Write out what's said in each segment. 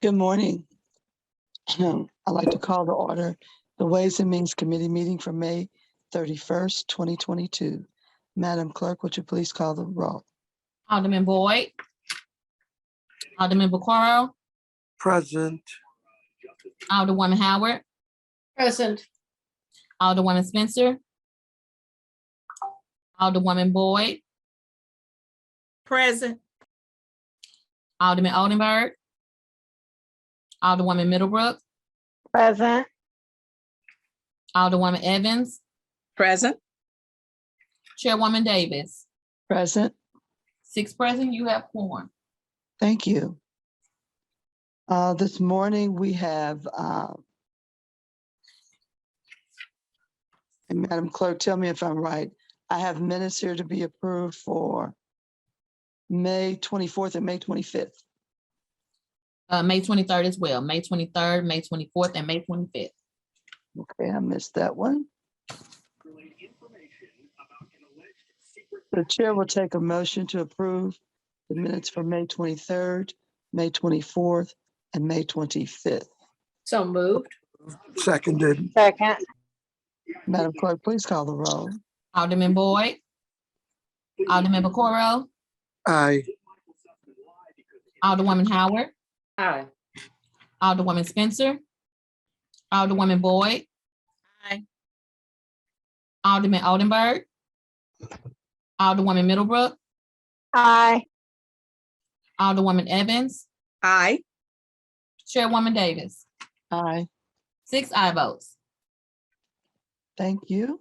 Good morning. I'd like to call to order the Ways and Means Committee meeting for May 31st, 2022. Madam Clerk, would you please call the roll? Alderman Boyd. Alderman Baquaro. Present. Alderwoman Howard. Present. Alderwoman Spencer. Alderwoman Boyd. Present. Alderman Oldenburg. Alderwoman Middlebrook. Present. Alderwoman Evans. Present. Chairwoman Davis. Present. 6 present, you have quorum. Thank you. This morning we have, and Madam Clerk, tell me if I'm right. I have minutes here to be approved for May 24th and May 25th. May 23rd as well. May 23rd, May 24th, and May 25th. Okay, I missed that one. The chair will take a motion to approve the minutes for May 23rd, May 24th, and May 25th. So moved. Seconded. Second. Madam Clerk, please call the roll. Alderman Boyd. Alderman Baquaro. Aye. Alderwoman Howard. Aye. Alderwoman Spencer. Alderwoman Boyd. Aye. Alderman Oldenburg. Alderwoman Middlebrook. Aye. Alderwoman Evans. Aye. Chairwoman Davis. Aye. 6 aye votes. Thank you.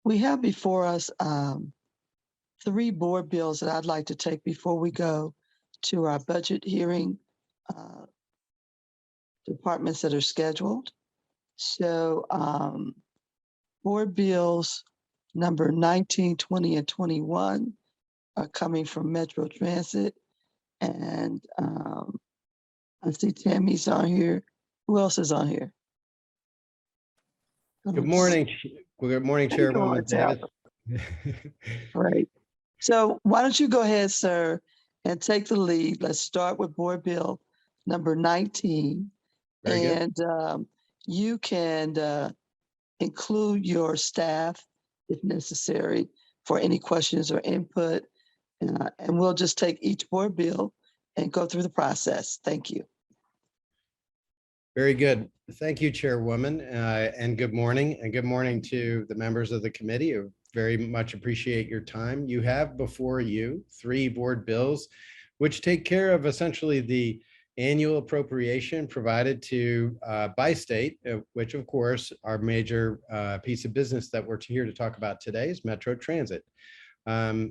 We have before us 3 board bills that I'd like to take before we go to our budget hearing departments that are scheduled. So board bills number 19, 20, and 21 are coming from Metro Transit. And I see Tammy's on here. Who else is on here? Good morning. Good morning, Chairwoman Davis. Right. So why don't you go ahead, sir, and take the lead. Let's start with board bill number 19. Very good. And you can include your staff if necessary for any questions or input. And we'll just take each board bill and go through the process. Thank you. Very good. Thank you, Chairwoman, and good morning. And good morning to the members of the committee. I very much appreciate your time. You have before you 3 board bills, which take care of essentially the annual appropriation provided to by state, which of course our major piece of business that we're here to talk about today is Metro Transit.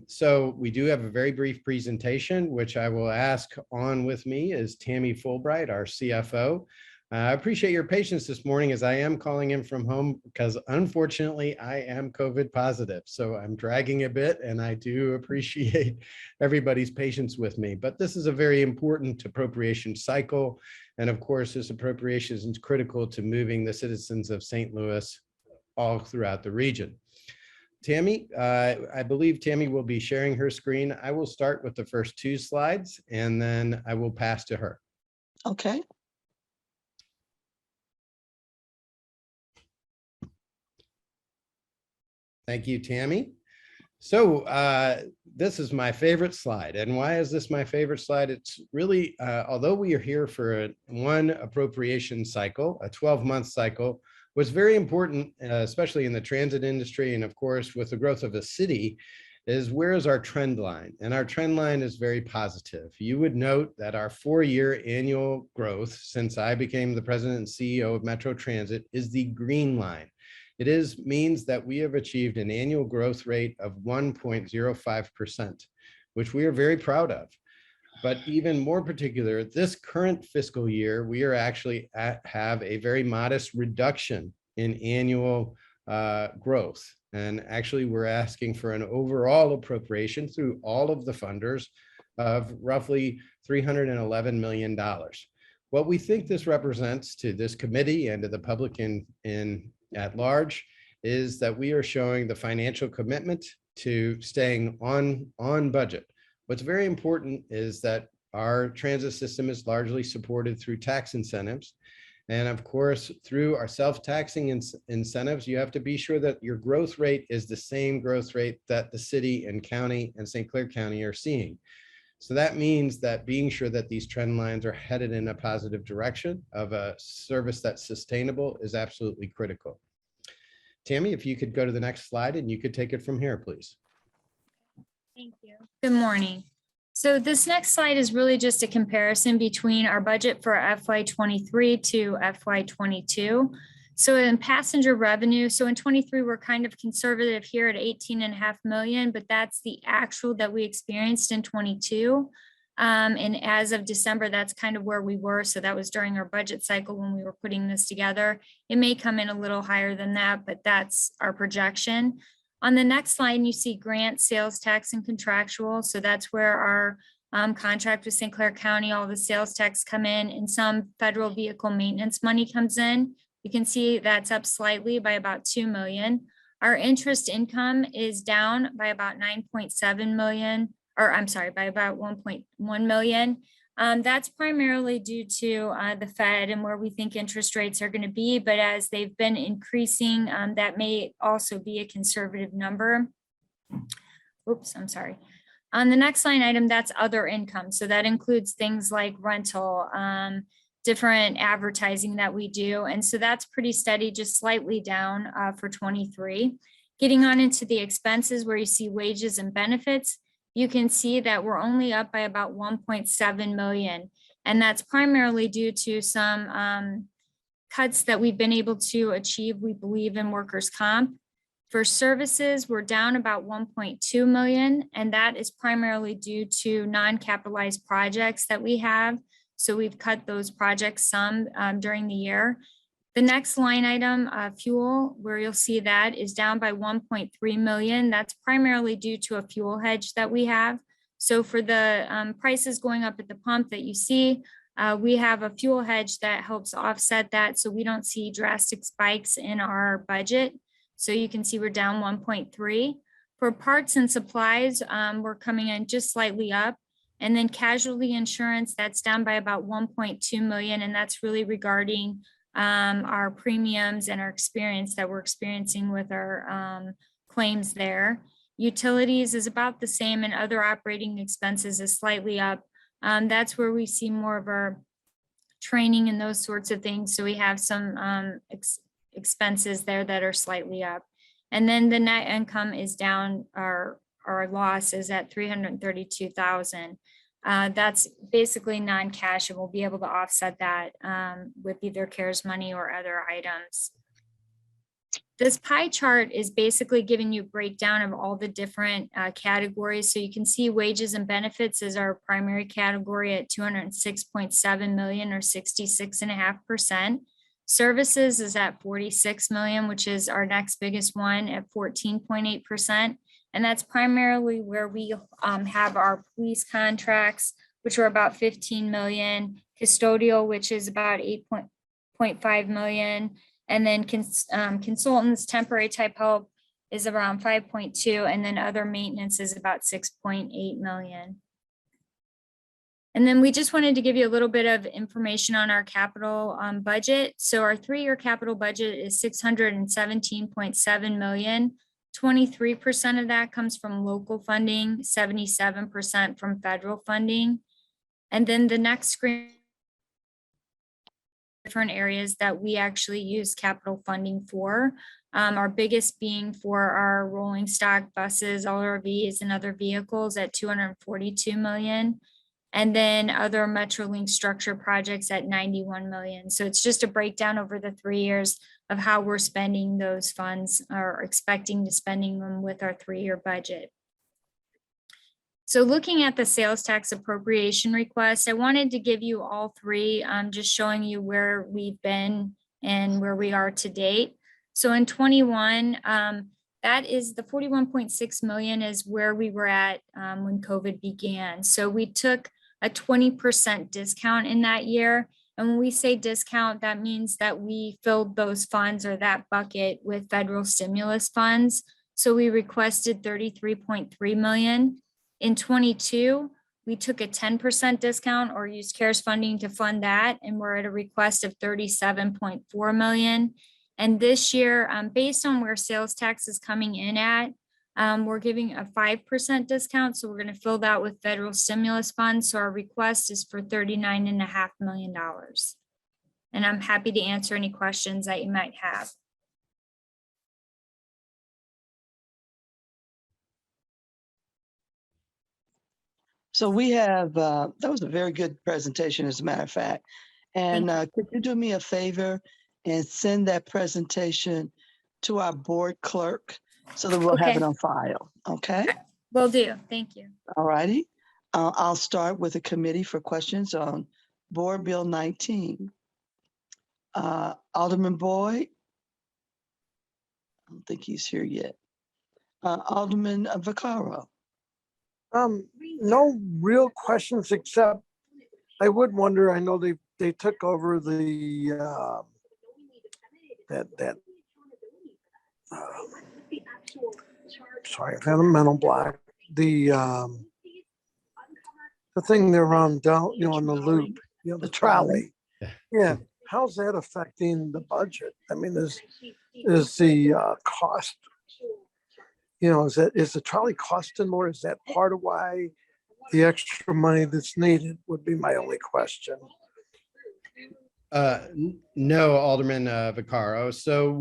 So we do have a very brief presentation, which I will ask on with me is Tammy Fulbright, our CFO. I appreciate your patience this morning as I am calling in from home because unfortunately I am COVID positive. So I'm dragging a bit and I do appreciate everybody's patience with me. But this is a very important appropriation cycle. And of course, this appropriation is critical to moving the citizens of St. Louis all throughout the region. Tammy, I believe Tammy will be sharing her screen. I will start with the first 2 slides and then I will pass to her. Okay. Thank you, Tammy. So this is my favorite slide. And why is this my favorite slide? It's really, although we are here for one appropriation cycle, a 12-month cycle, what's very important, especially in the transit industry, and of course, with the growth of a city, is where is our trend line? And our trend line is very positive. You would note that our 4-year annual growth since I became the president and CEO of Metro Transit is the green line. It means that we have achieved an annual growth rate of 1.05%, which we are very proud of. But even more particular, this current fiscal year, we are actually have a very modest reduction in annual growth. And actually, we're asking for an overall appropriation through all of the funders of roughly $311 million. What we think this represents to this committee and to the public at large is that we are showing the financial commitment to staying on budget What's very important is that our transit system is largely supported through tax incentives. And of course, through our self-taxing incentives, you have to be sure that your growth rate is the same growth rate that the city and county and St. Clair County are seeing. So that means that being sure that these trend lines are headed in a positive direction of a service that's sustainable is absolutely critical. Tammy, if you could go to the next slide and you could take it from here, please. Thank you. Good morning. So this next slide is really just a comparison between our budget for FY23 to FY22. So in passenger revenue, so in 23, we're kind of conservative here at 18.5 million, but that's the actual that we experienced in 22. And as of December, that's kind of where we were. So that was during our budget cycle when we were putting this together. It may come in a little higher than that, but that's our projection. On the next slide, you see grant, sales tax, and contractual. So that's where our contract with St. Clair County, all the sales tax come in, and some federal vehicle maintenance money comes in. You can see that's up slightly by about 2 million. Our interest income is down by about 9.7 million, or I'm sorry, by about 1.1 million. That's primarily due to the Fed and where we think interest rates are going to be, but as they've been increasing, that may also be a conservative number. Oops, I'm sorry. On the next line item, that's other income. So that includes things like rental, different advertising that we do. And so that's pretty steady, just slightly down for 23. Getting on into the expenses where you see wages and benefits, you can see that we're only up by about 1.7 million. And that's primarily due to some cuts that we've been able to achieve, we believe, in workers' comp. For services, we're down about 1.2 million, and that is primarily due to non-capitalized projects that we have. So we've cut those projects some during the year. The next line item, fuel, where you'll see that is down by 1.3 million. That's primarily due to a fuel hedge that we have. So for the prices going up at the pump that you see, we have a fuel hedge that helps offset that. So we don't see drastic spikes in our budget. So you can see we're down 1.3. For parts and supplies, we're coming in just slightly up. And then casualty insurance, that's down by about 1.2 million. And that's really regarding our premiums and our experience that we're experiencing with our claims there. Utilities is about the same, and other operating expenses is slightly up. That's where we see more of our training and those sorts of things. So we have some expenses there that are slightly up. And then the net income is down, our loss is at 332,000. That's basically non-cash, and we'll be able to offset that with either CARES money or other items. This pie chart is basically giving you a breakdown of all the different categories. So you can see wages and benefits is our primary category at 206.7 million, or 66.5%. Services is at 46 million, which is our next biggest one at 14.8%. And that's primarily where we have our police contracts, which are about 15 million, custodial, which is about 8.5 million. And then consultants, temporary type help is around 5.2. And then other maintenance is about 6.8 million. And then we just wanted to give you a little bit of information on our capital budget. So our 3-year capital budget is 617.7 million. 23% of that comes from local funding, 77% from federal funding. And then the next screen, different areas that we actually use capital funding for. Our biggest being for our rolling stock buses, LRVs, and other vehicles at 242 million. And then other Metrolink structure projects at 91 million. So it's just a breakdown over the 3 years of how we're spending those funds, or expecting to spending them with our 3-year budget. So looking at the sales tax appropriation request, I wanted to give you all three, just showing you where we've been and where we are to date. So in 21, that is the 41.6 million is where we were at when COVID began. So we took a 20% discount in that year. And when we say discount, that means that we filled those funds, or that bucket, with federal stimulus funds. So we requested 33.3 million. In 22, we took a 10% discount or used CARES funding to fund that, and we're at a request of 37.4 million. And this year, based on where sales tax is coming in at, we're giving a 5% discount. So we're going to fill that with federal stimulus funds. So our request is for $39.5 million. And I'm happy to answer any questions that you might have. So we have, that was a very good presentation, as a matter of fact. And could you do me a favor and send that presentation to our board clerk so that we'll have Okay. it on file, okay? Will do. Thank you. All righty. I'll start with the committee for questions on Board Bill 19. Alderman Boyd? I don't think he's here yet. Alderman Vaccaro? No real questions, except I would wonder, I know they took over the, sorry, I've had a mental block. The thing they're on down, on the loop, the trolley. Yeah, how's that affecting the budget? I mean, is the cost, is the trolley costing more? Is that part of why the extra money that's needed would be my only question? No, Alderman Vaccaro. So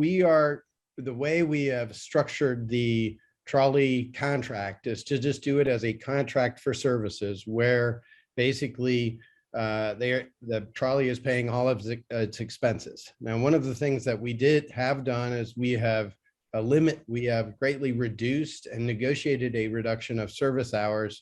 the way we have structured the trolley contract is to just do it as a contract for services where basically the trolley is paying all of its expenses. Now, one of the things that we have done is we have greatly reduced and negotiated a reduction of service hours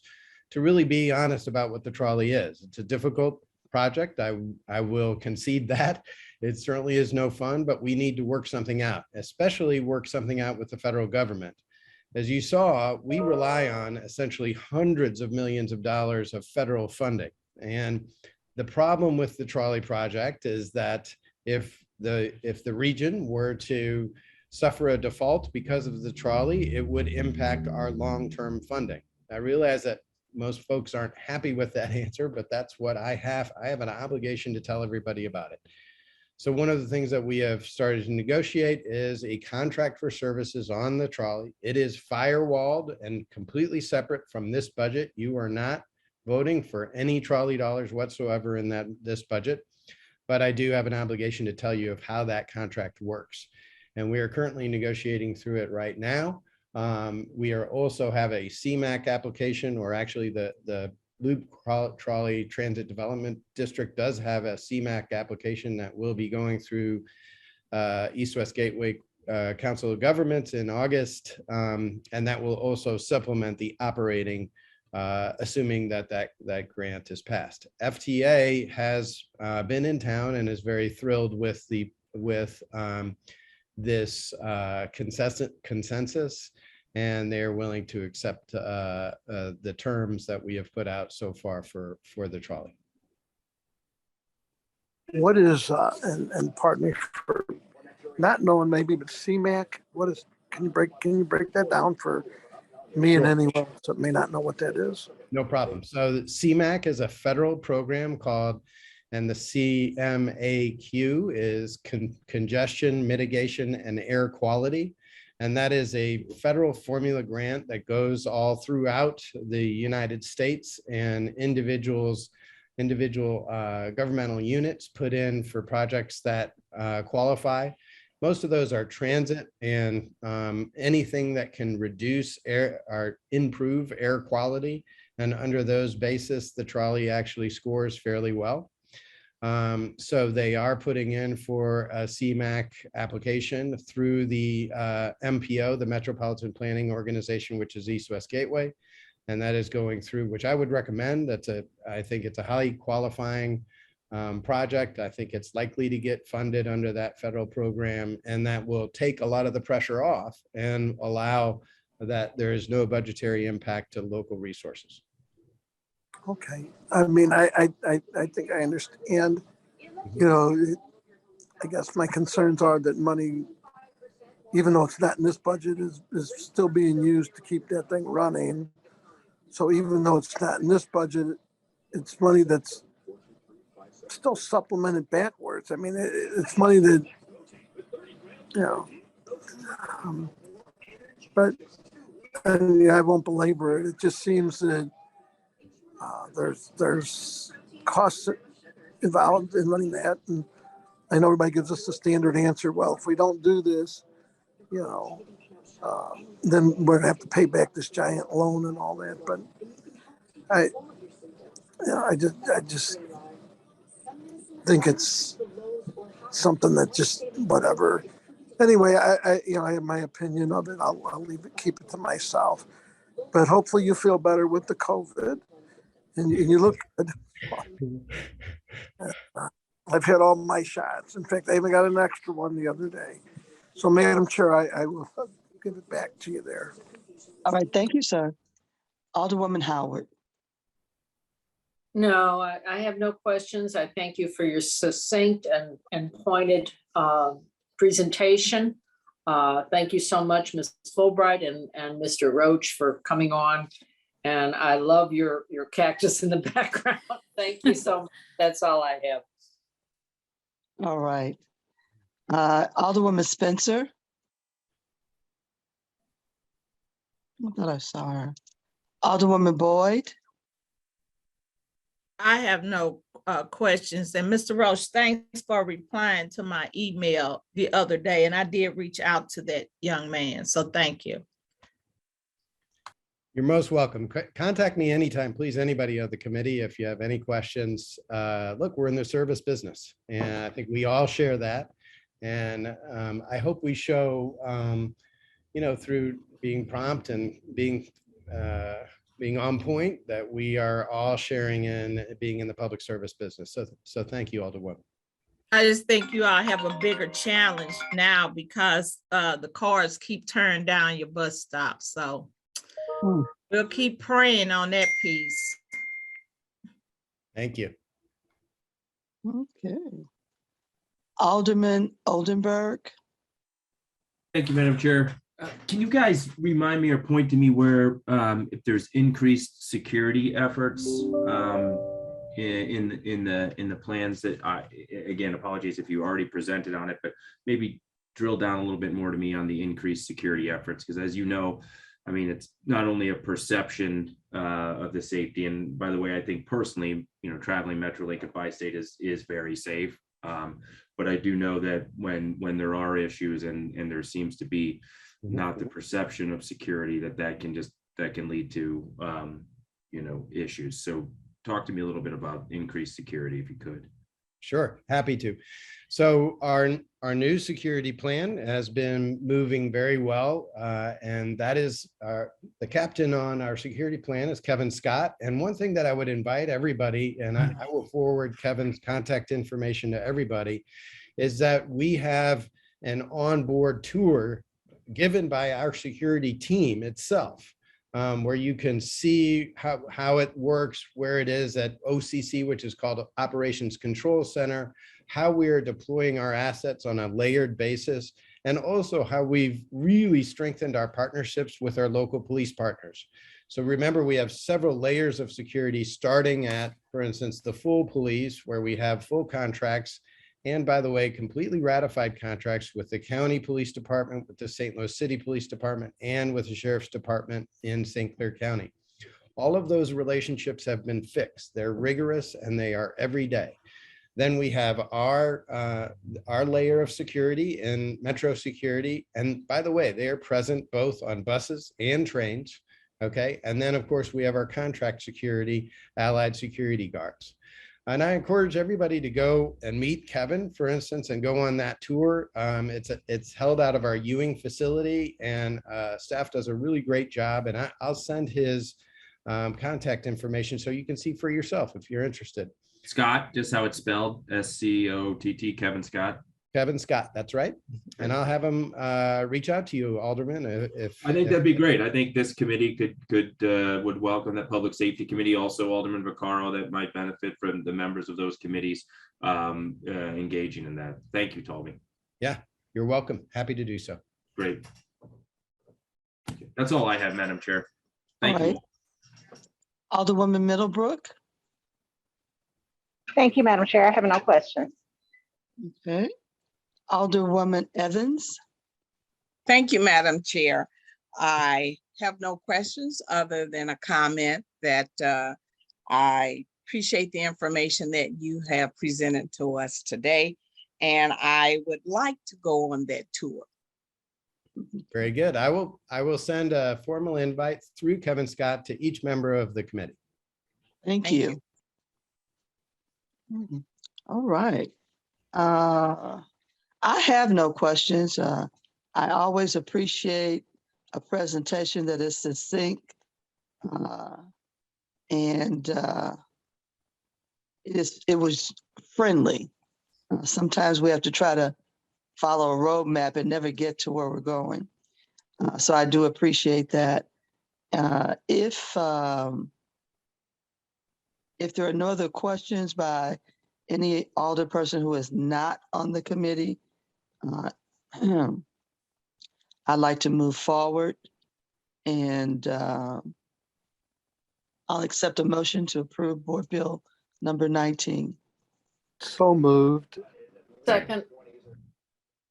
to really be honest about what the trolley is. It's a difficult project. I will concede that. It certainly is no fun, but we need to work something out, especially work something out with the federal government. As you saw, we rely on essentially hundreds of millions of dollars of federal funding. And the problem with the trolley project is that if the region were to suffer a default because of the trolley, it would impact our long-term funding. I realize that most folks aren't happy with that answer, but that's what I have. I have an obligation to tell everybody about it. So one of the things that we have started to negotiate is a contract for services on the trolley. It is firewalled and completely separate from this budget. You are not voting for any trolley dollars whatsoever in this budget, but I do have an obligation to tell you of how that contract works. And we are currently negotiating through it right now. We also have a CMAQ application, or actually the Loop Trolley Transit Development District does have a CMAQ application that will be going through East-West Gateway Council of Governments in August. And that will also supplement the operating, assuming that grant is passed. FTA has been in town and is very thrilled with this consensus, and they're willing to accept the terms that we have put out so far for the trolley. What is, and pardon me for not knowing maybe, but CMAQ, what is, can you break that down for me and anyone else that may not know what that is? No problem. So the CMAQ is a federal program called, and the CMAQ is Congestion Mitigation and Air Quality. And that is a federal formula grant that goes all throughout the United States, and individual governmental units put in for projects that qualify. Most of those are transit and anything that can reduce air or improve air quality. And under those basis, the trolley actually scores fairly well. So they are putting in for a CMAQ application through the MPO, the Metropolitan Planning Organization, which is East-West Gateway. And that is going through, which I would recommend. I think it's a highly qualifying project. I think it's likely to get funded under that federal program, and that will take a lot of the pressure off and allow that there is no budgetary impact to local resources. Okay, I mean, I think I understand, I guess my concerns are that money, even though it's not in this budget, is still being used to keep that thing running. So even though it's not in this budget, it's money that's still supplemented backwards. I mean, it's money that, you know, but and I won't belabor it. It just seems that there's costs involved in running that, and I know everybody gives us the standard answer. Well, if we don't do this, you know, then we're gonna have to pay back this giant loan and all that. But I just think it's something that just whatever. Anyway, I have my opinion of it. I'll leave it, keep it to myself. But hopefully you feel better with the COVID, and you look good. I've had all my shots. In fact, I even got an extra one the other day. So, Madam Chair, I will give it back to you there. All right, thank you, sir. Alderwoman Howard. No, I have no questions. I thank you for your succinct and pointed presentation. Thank you so much, Ms. Fulbright and Mr. Roach, for coming on. And I love your cactus in the background. Thank you so much. That's all I have. All right. Alderwoman Spencer. I thought I saw her. Alderwoman Boyd. I have no questions. And Mr. Roach, thanks for replying to my email the other day. And I did reach out to that young man. So thank you. You're most welcome. Contact me anytime, please, anybody on the committee, if you have any questions. Look, we're in the service business, and I think we all share that. And I hope we show, through being prompt and being on point, that we are all sharing in being in the public service business. So thank you, Alderwoman. I just think you all have a bigger challenge now because the cars keep turning down your bus stop. So we'll keep praying on that piece. Thank you. Okay. Alderman Oldenburg. Thank you, Madam Chair. Can you guys remind me or point to me where, if there's increased security efforts in the plans that again, apologies if you already presented on it, but maybe drill down a little bit more to me on the increased security efforts, because as you know, I mean, it's not only a perception of the safety, and by the way, I think personally, traveling Metrolink at Bi-State is very safe. But I do know that when there are issues and there seems to be not the perception of security, that can lead to issues. So talk to me a little bit about increased security, if you could. Sure, happy to. So our new security plan has been moving very well, and that is the captain on our security plan is Kevin Scott. And one thing that I would invite everybody, and I will forward Kevin's contact information to everybody, is that we have an onboard tour given by our security team itself, where you can see how it works, where it is at OCC, which is called Operations Control Center, how we are deploying our assets on a layered basis, and also how we've really strengthened our partnerships with our local police partners. So remember, we have several layers of security, starting at, for instance, the full police, where we have full contracts, and by the way, completely ratified contracts with the county police department, with the St. Louis City Police Department, and with the Sheriff's Department in St. Clair County. All of those relationships have been fixed. They're rigorous and they are every day. Then we have our layer of security in Metro Security. And by the way, they are present both on buses and trains. Okay. And then of course we have our contract security, allied security guards. And I encourage everybody to go and meet Kevin, for instance, and go on that tour. It's held out of our Ewing facility, and staff does a really great job. And I'll send his contact information so you can see for yourself if you're interested. Scott, just how it's spelled, S-C-O-T-T, Kevin Scott. Kevin Scott, that's right. And I'll have him reach out to you, Alderman. If I think that'd be great. I think this committee would welcome that. Public Safety Committee, also Alderman Vaccaro, that might benefit from the members of those committees engaging in that. Thank you, Toby. Yeah, you're welcome. Happy to do so. Great. That's all I have, Madam Chair. Thank you. Alderwoman Middlebrook. Thank you, Madam Chair. I have no questions. Okay. Alderwoman Evans. Thank you, Madam Chair. I have no questions other than a comment that I appreciate the information that you have presented to us today, and I would like to go on that tour. Very good. I will send a formal invite through Kevin Scott to each member of the committee. Thank Thank you. All right. I have no questions. I always appreciate a presentation that is succinct. And it was friendly. Sometimes we have to try to follow a roadmap and never get to where we're going. So I do appreciate that. If there are no other questions by any alderperson who is not on the committee, I'd like to move forward, and I'll accept a motion to approve Board Bill number 19. So moved. Second,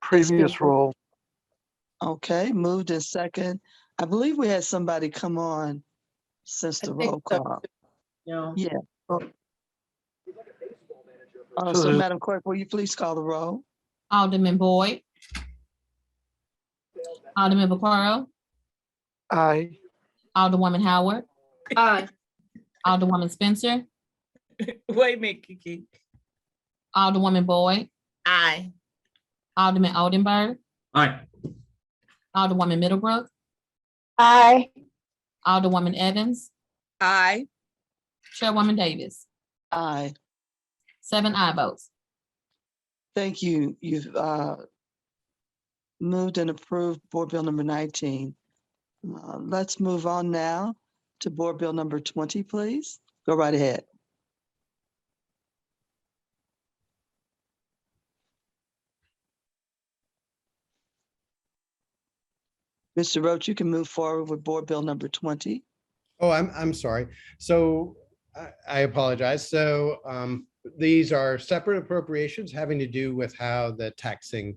Previous role. Okay, moved in second. I believe we had somebody come on since I the think roll so. call. yeah. Yeah. So So there's- Madam Clerk, will you please call the roll? Alderman Boyd. Alderman Vaccaro, Aye. Alderwoman Howard, Aye. Alderwoman Spencer, Wait a minute, Kiki. Alderwoman Boyd, Aye. Alderman Oldenburg, Aye. Alderwoman Middlebrook, Aye. Alderwoman Evans, Aye. Chairwoman Davis. Aye. 7 aye votes. Thank you. You've moved and approved Board Bill number 19. Let's move on now to Board Bill number 20, please. Go right ahead. Mr. Roach, you can move forward with Board Bill number 20. Oh, I'm sorry. So I apologize. So these are separate appropriations having to do with how the taxing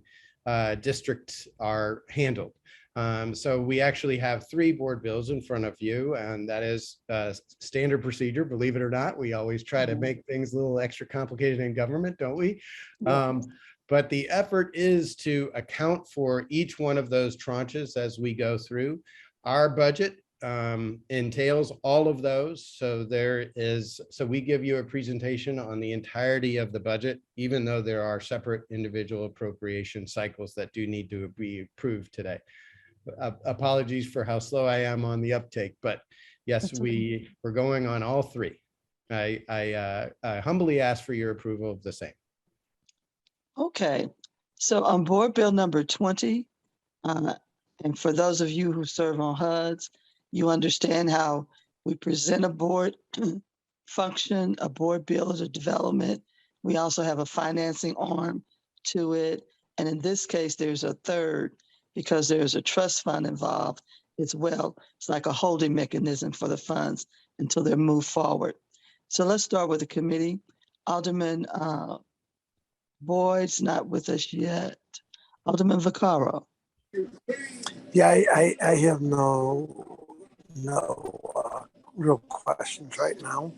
districts are handled. So we actually have 3 board bills in front of you, and that is standard procedure. Believe it or not, we always try to make things a little extra complicated in government, don't we? But the effort is to account for each one of those tranches as we go through. Our budget entails all of those. So we give you a presentation on the entirety of the budget, even though there are separate individual appropriation cycles that do need to be approved today. Apologies for how slow I am on the uptake, but yes, That's okay. we're going on all 3. I humbly ask for your approval of the same. Okay, so on Board Bill number 20, and for those of you who serve on HUDs, you understand how we present a board function. A board bill is a development. We also have a financing arm to it. And in this case, there's a third because there's a trust fund involved as well. It's like a holding mechanism for the funds until they're moved forward. So let's start with the committee. Alderman Boyd's not with us yet. Alderman Vaccaro. Yeah, I have no real questions right now.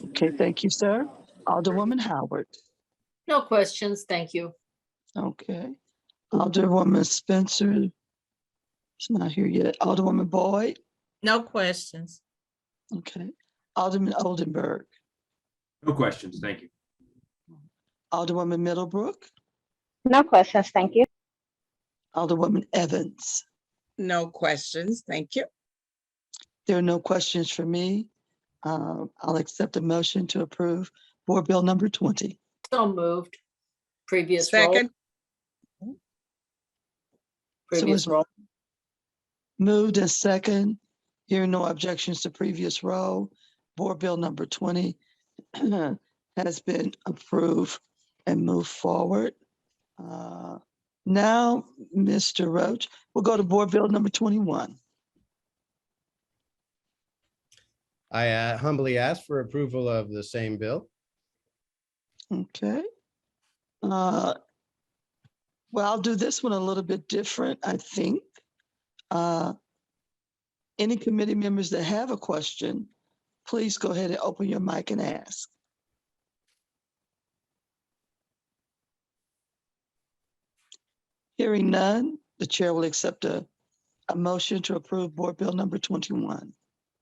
Okay, thank you, sir. Alderwoman Howard. No questions, thank you. Okay. Alderwoman Spencer is not here yet. Alderwoman Boyd. No questions. Okay. Alderman Oldenburg. No questions. Thank you. Alderwoman Middlebrook. No questions. Thank you. Alderwoman Evans. No questions. Thank you. There are no questions for me. I'll accept a motion to approve Board Bill number 20. So moved. Previous roll. Second. Previous it's roll. Moved and second. Hearing no objections to previous roll, Board Bill number 20 has been approved and moved forward. Now, Mr. Roach, we'll go to Board Bill number 21. I humbly ask for approval of the same bill. Okay. Well, I'll do this one a little bit different, I think. Any committee members that have a question, please go ahead and open your mic and ask. Hearing none, the chair will accept a motion to approve Board Bill number 21.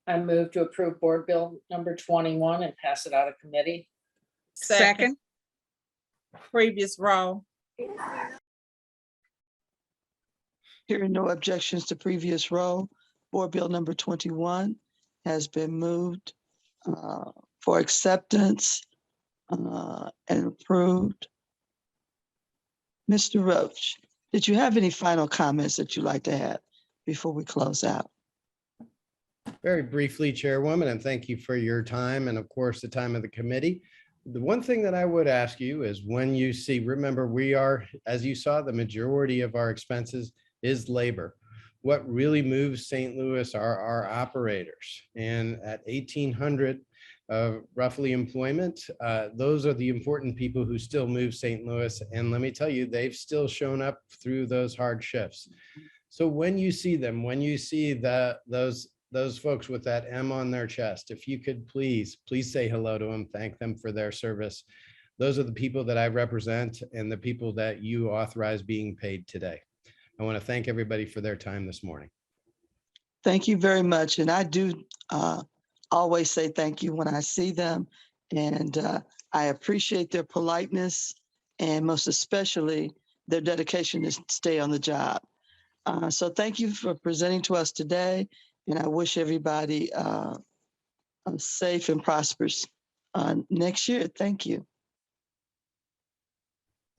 I move to approve Board Bill number 21 and pass it out of committee. Second, Previous row. Hearing no objections to previous row, Board Bill number 21 has been moved for acceptance and approved. Mr. Roach, did you have any final comments that you'd like to have before we close out? Very briefly, Chairwoman, and thank you for your time and of course the time of the committee. The one thing that I would ask you is when you see, remember, we are, as you saw, the majority of our expenses is labor. What really moves St. Louis are our operators. And at 1,800 roughly employment, those are the important people who still move St. Louis. And let me tell you, they've still shown up through those hard shifts. So when you see them, when you see those folks with that M on their chest, if you could please say hello to them, thank them for their service. Those are the people that I represent and the people that you authorize being paid today. I want to thank everybody for their time this morning. Thank you very much. And I do always say thank you when I see them. And I appreciate their politeness and most especially their dedication to stay on the job. So thank you for presenting to us today. And I wish everybody a safe and prosperous next year. Thank you.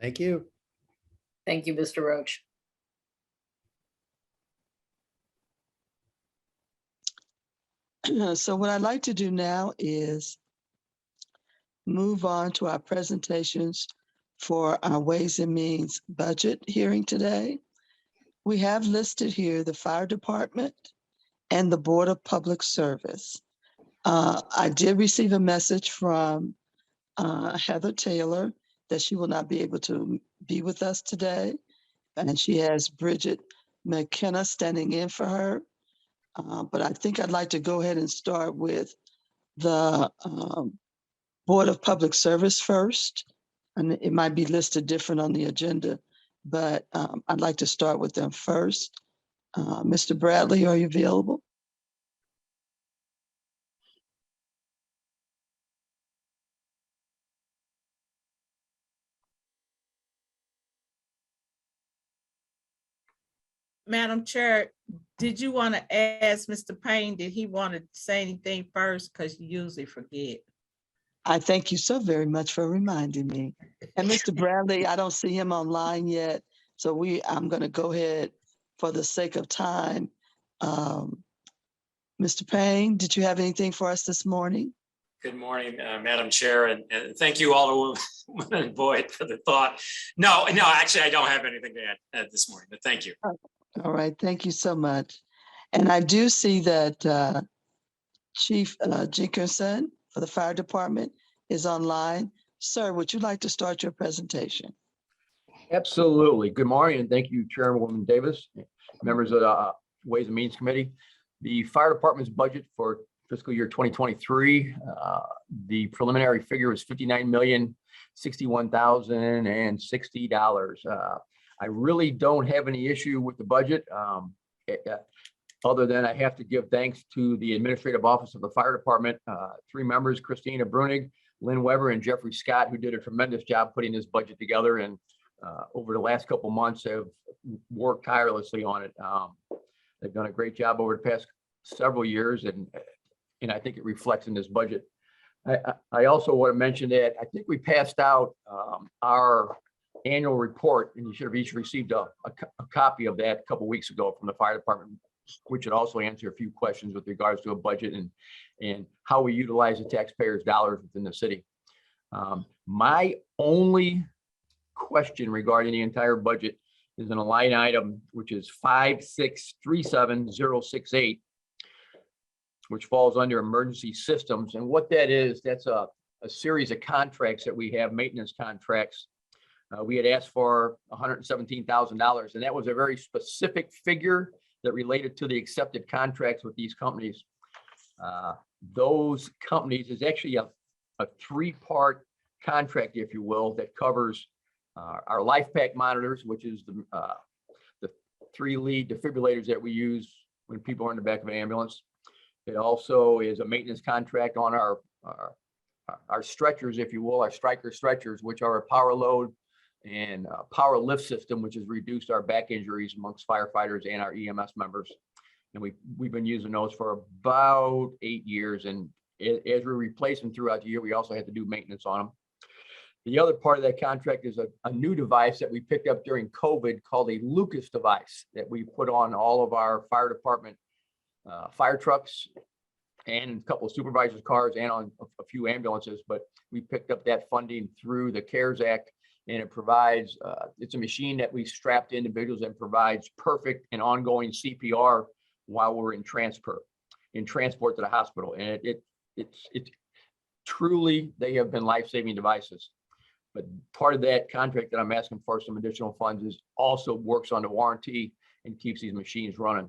Thank you. Thank you, Mr. Roach. So what I'd like to do now is move on to our presentations for our Ways and Means budget hearing today. We have listed here the Fire Department and the Board of Public Service. I did receive a message from Heather Taylor that she will not be able to be with us today. And she has Bridget McKenna standing in for her. But I think I'd like to go ahead and start with the Board of Public Service first. And it might be listed different on the agenda, but I'd like to start with them first. Mr. Bradley, are you available? Madam Chair, did you want to ask Mr. Payne, did he want to say anything first? Because you usually forget. I thank you so very much for reminding me. And Mr. Bradley, I don't see him online yet. So I'm going to go ahead for the sake of time. Mr. Payne, did you have anything for us this morning? Good morning, Madam Chair, and thank you all to women and Boyd for the thought. No, actually, I don't have anything to add this morning, but thank you. All right, thank you so much. And I do see that Chief Jenkinson for the Fire Department is online. Sir, would you like to start your presentation? Absolutely. Good morning, and thank you, Chairwoman Davis, members of the Ways and Means Committee. The Fire Department's budget for fiscal year 2023, the preliminary figure is $59,061,060. I really don't have any issue with the budget, other than I have to give thanks to the Administrative Office of the Fire Department, 3 members, Christina Brunig, Lynn Weber, and Jeffrey Scott, who did a tremendous job putting this budget together, and over the last couple of months have worked tirelessly on it. They've done a great job over the past several years, and I think it reflects in this budget. I also want to mention that I think we passed out our annual report, and you should have each received a copy of that a couple of weeks ago from the Fire Department, which would also answer a few questions with regards to a budget and how we utilize the taxpayers' dollars within the city. My only question regarding the entire budget is in a line item, which is 5637068. which falls under emergency systems. And what that is, that's a series of contracts that we have, maintenance contracts. We had asked for $117,000, and that was a very specific figure that related to the accepted contracts with these companies. Those companies is actually a three-part contract, if you will, that covers our life pack monitors, which is the 3 lead defibrillators that we use when people are in the back of an ambulance. It also is a maintenance contract on our stretchers, if you will, our striker stretchers, which are a power load and power lift system, which has reduced our back injuries amongst firefighters and our EMS members. And we've been using those for about 8 years. And as we replace them throughout the year, we also have to do maintenance on them. The other part of that contract is a new device that we picked up during COVID called a Lucas device that we put on all of our fire department fire trucks and a couple of supervisors' cars and on a few ambulances. But we picked up that funding through the CARES Act, and it provides, it's a machine that we strapped to individuals and provides perfect and ongoing CPR while we're in transport to the hospital. And it's truly, they have been life-saving devices. But part of that contract that I'm asking for some additional funds is also works on the warranty and keeps these machines running.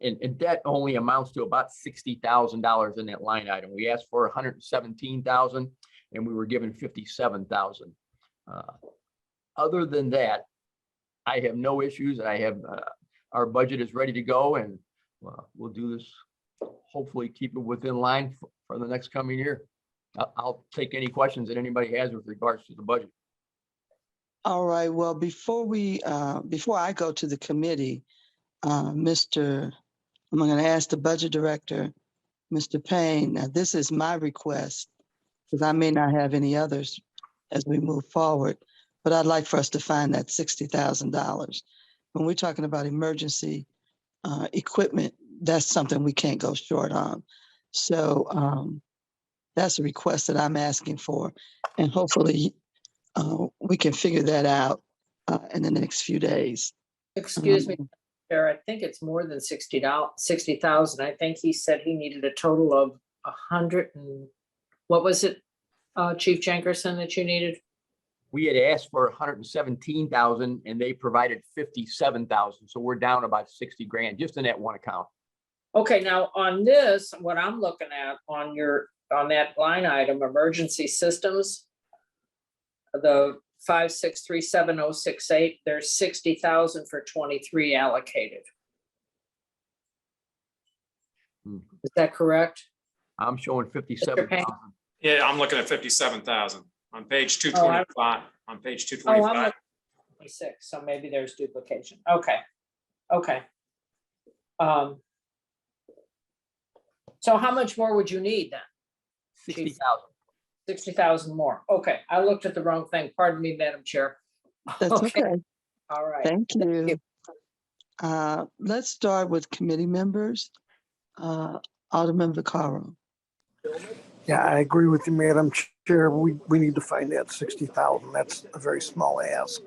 And that only amounts to about $60,000 in that line item. We asked for $117,000 and we were given $57,000. Other than that, I have no issues. I have our budget is ready to go, and we'll do this. Hopefully, keep it within line for the next coming year. I'll take any questions that anybody has with regards to the budget. All right. Well, before I go to the committee, I'm going to ask the budget director, Mr. Payne. Now, this is my request because I may not have any others as we move forward, but I'd like for us to find that $60,000. When we're talking about emergency equipment, that's something we can't go short on. So that's a request that I'm asking for, and hopefully we can figure that out in the next few days. Excuse me, Chair, I think it's more than $60,000. I think he said he needed a total of 100 and what was it, Chief Jenkerson, that you needed? We had asked for 117,000 and they provided 57,000. So we're down about 60 grand just in that one account. Okay, now on this, what I'm looking at on that line item, emergency systems, the 5637068, there's 60,000 for 23 allocated. Is that correct? I'm showing 57,000. Yeah, I'm looking at 57,000 on page 225. On page 225. I'm 26, so maybe there's duplication. Okay. So how much more would you need then? 60,000. 60,000 more. Okay, I looked at the wrong thing. Pardon me, Madam Chair. That's okay. All right. Thank you. Let's start with committee members. Alderman Vaccaro. Yeah, I agree with you, Madam Chair. We need to find that 60,000. That's a very small ask.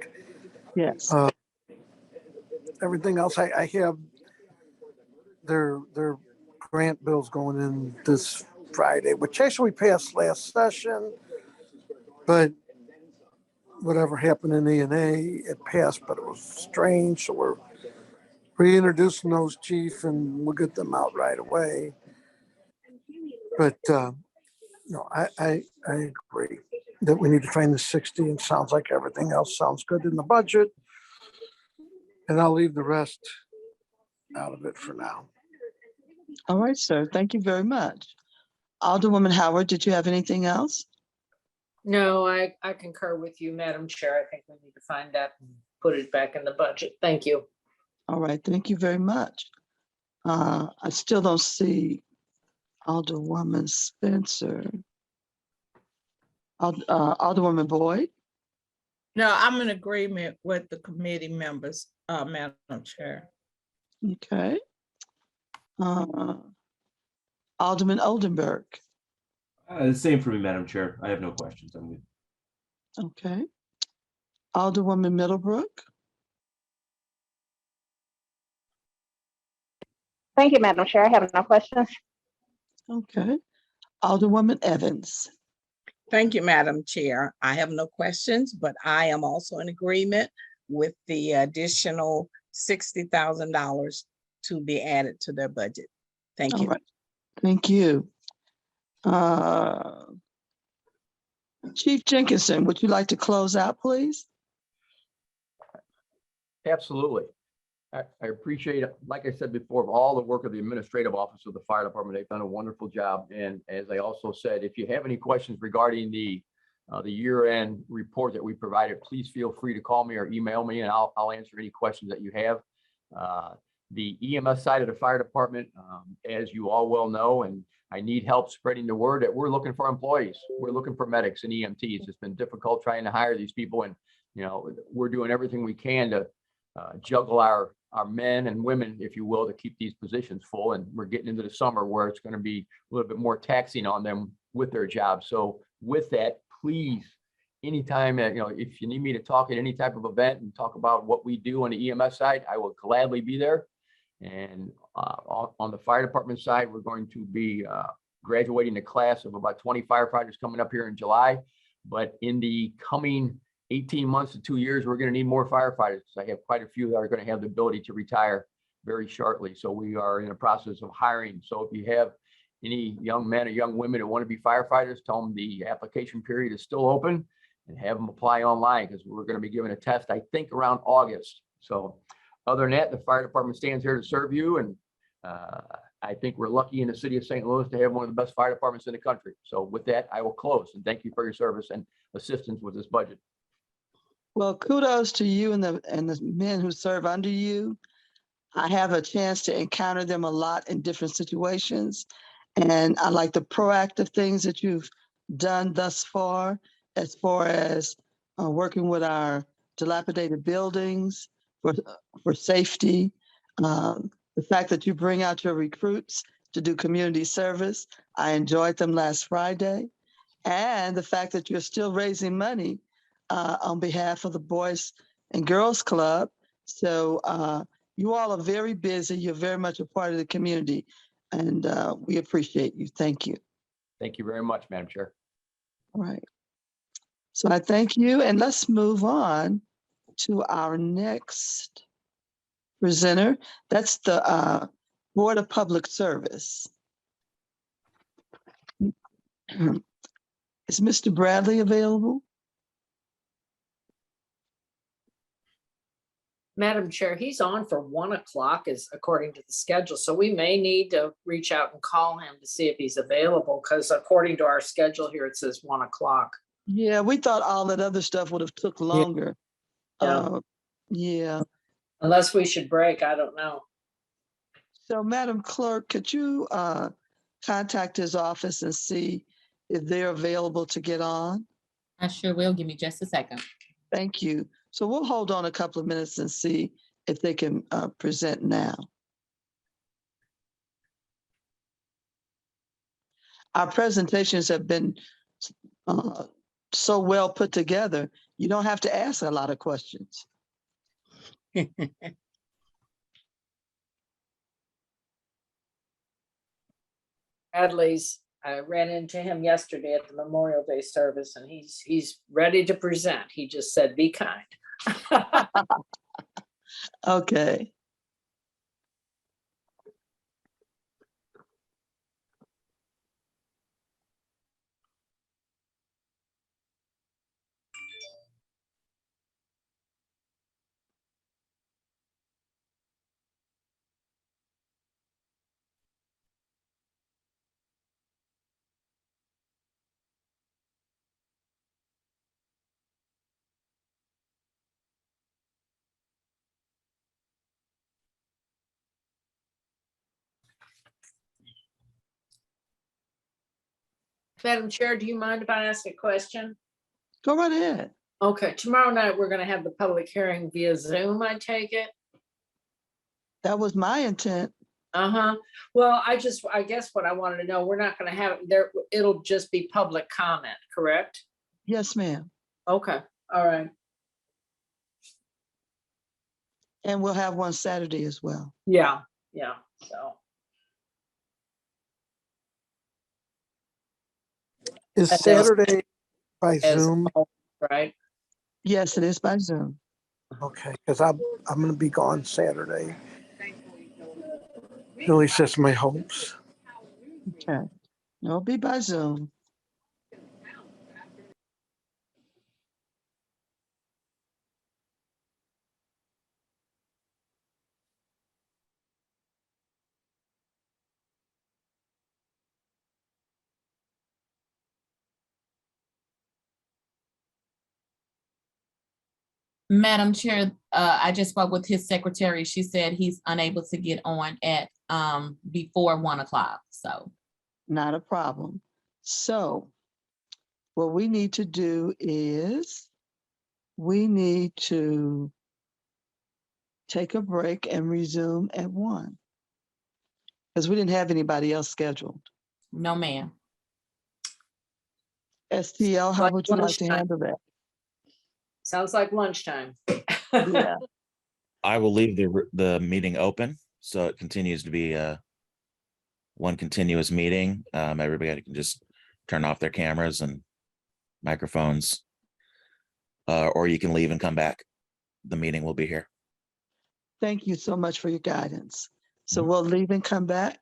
Yes. Everything else I have, their grant bills going in this Friday, which actually passed last session, but whatever happened in E&A, it passed, but it was strange. So we're reintroducing those, Chief, and we'll get them out right away. But no, I agree that we need to find the 60, and sounds like everything else sounds good in the budget. And I'll leave the rest out of it for now. All right, sir. Thank you very much. Alderwoman Howard, did you have anything else? No, I concur with you, Madam Chair. I think we need to find that and put it back in the budget. Thank you. All right, thank you very much. I still don't see Alderwoman Spencer. Alderwoman Boyd? No, I'm in agreement with the committee members, Madam Chair. Okay. Alderman Oldenburg. The same for me, Madam Chair. I have no questions. I'm good. Okay. Alderwoman Middlebrook. Thank you, Madam Chair. I have no questions. Okay. Alderwoman Evans. Thank you, Madam Chair. I have no questions, but I am also in agreement with the additional $60,000 to be added to their budget. Thank All you. right. Thank you. Chief Jenkinson, would you like to close out, please? Absolutely. I appreciate, like I said before, all the work of the administrative office of the fire department. They've done a wonderful job. And as I also said, if you have any questions regarding the year-end report that we provided, please feel free to call me or email me, and I'll answer any questions that you have. The EMS side of the fire department, as you all well know, and I need help spreading the word that we're looking for employees. We're looking for medics and EMTs. It's been difficult trying to hire these people, and we're doing everything we can to juggle our men and women, if you will, to keep these positions full. And we're getting into the summer where it's going to be a little bit more taxing on them with their jobs. So with that, please, anytime, if you need me to talk at any type of event and talk about what we do on the EMS side, I will gladly be there. And on the fire department side, we're going to be graduating a class of about 20 firefighters coming up here in July. But in the coming 18 months to 2 years, we're going to need more firefighters. I have quite a few that are going to have the ability to retire very shortly. So we are in the process of hiring. So if you have any young men or young women who want to be firefighters, tell them the application period is still open and have them apply online, because we're going to be giving a test, I think, around August. So other than that, the fire department stands here to serve you. And I think we're lucky in the city of St. Louis to have one of the best fire departments in the country. So with that, I will close, and thank you for your service and assistance with this budget. Well, kudos to you and the men who serve under you. I have a chance to encounter them a lot in different situations. And I like the proactive things that you've done thus far as working with our dilapidated buildings for safety. The fact that you bring out your recruits to do community service. I enjoyed them last Friday. And the fact that you're still raising money on behalf of the Boys and Girls Club. So you all are very busy. You're very much a part of the community, and we appreciate you. Thank you. Thank you very much, Madam Chair. All right. So I thank you, and let's move on to our next presenter. That's the Board of Public Service. Is Mr. Bradley available? Madam Chair, he's on for 1 o'clock is according to the schedule. So we may need to reach out and call him to see if he's available, because according to our schedule here, it says 1 o'clock. Yeah, we thought all that other stuff would have took longer. Yeah. Yeah. Unless we should break, I don't know. So Madam Clerk, could you contact his office and see if they're available to get on? I sure will. Give me just a second. Thank you. So we'll hold on a couple of minutes and see if they can present now. Our presentations have been so well put together, you don't have to ask a lot of questions. Bradley's, I ran into him yesterday at the Memorial Day service, and he's ready to present. He just said, be kind. Okay. Madam Chair, do you mind if I ask a question? Go right ahead. Okay, tomorrow night, we're gonna have the public hearing via Zoom, I take it? That was my intent. Uh-huh. Well, I guess what I wanted to know, we're not gonna have it there, it'll just be public comment, correct? Yes, ma'am. Okay, all right. And we'll have one Saturday as well. Yeah, so. Is As- Saturday by as Zoom? well, right? Yes, it is by Zoom. Okay, because I'm gonna be gone Saturday. At least that's my hopes. Okay. No, it'll be by Zoom. Madam Chair, I just spoke with his secretary. She said he's unable to get on at before 1 o'clock. So Not a problem. So what we need to do is we need to take a break and resume at 1 because we didn't have anybody else scheduled. no, ma'am. STL, how Like would you like to lunchtime. handle that? Sounds like lunchtime. Yeah. I will leave the meeting open, so it continues to be one continuous meeting. Everybody can just turn off their cameras and microphones, or you can leave and come back. The meeting will be here. Thank you so much for your guidance. So we'll leave and come back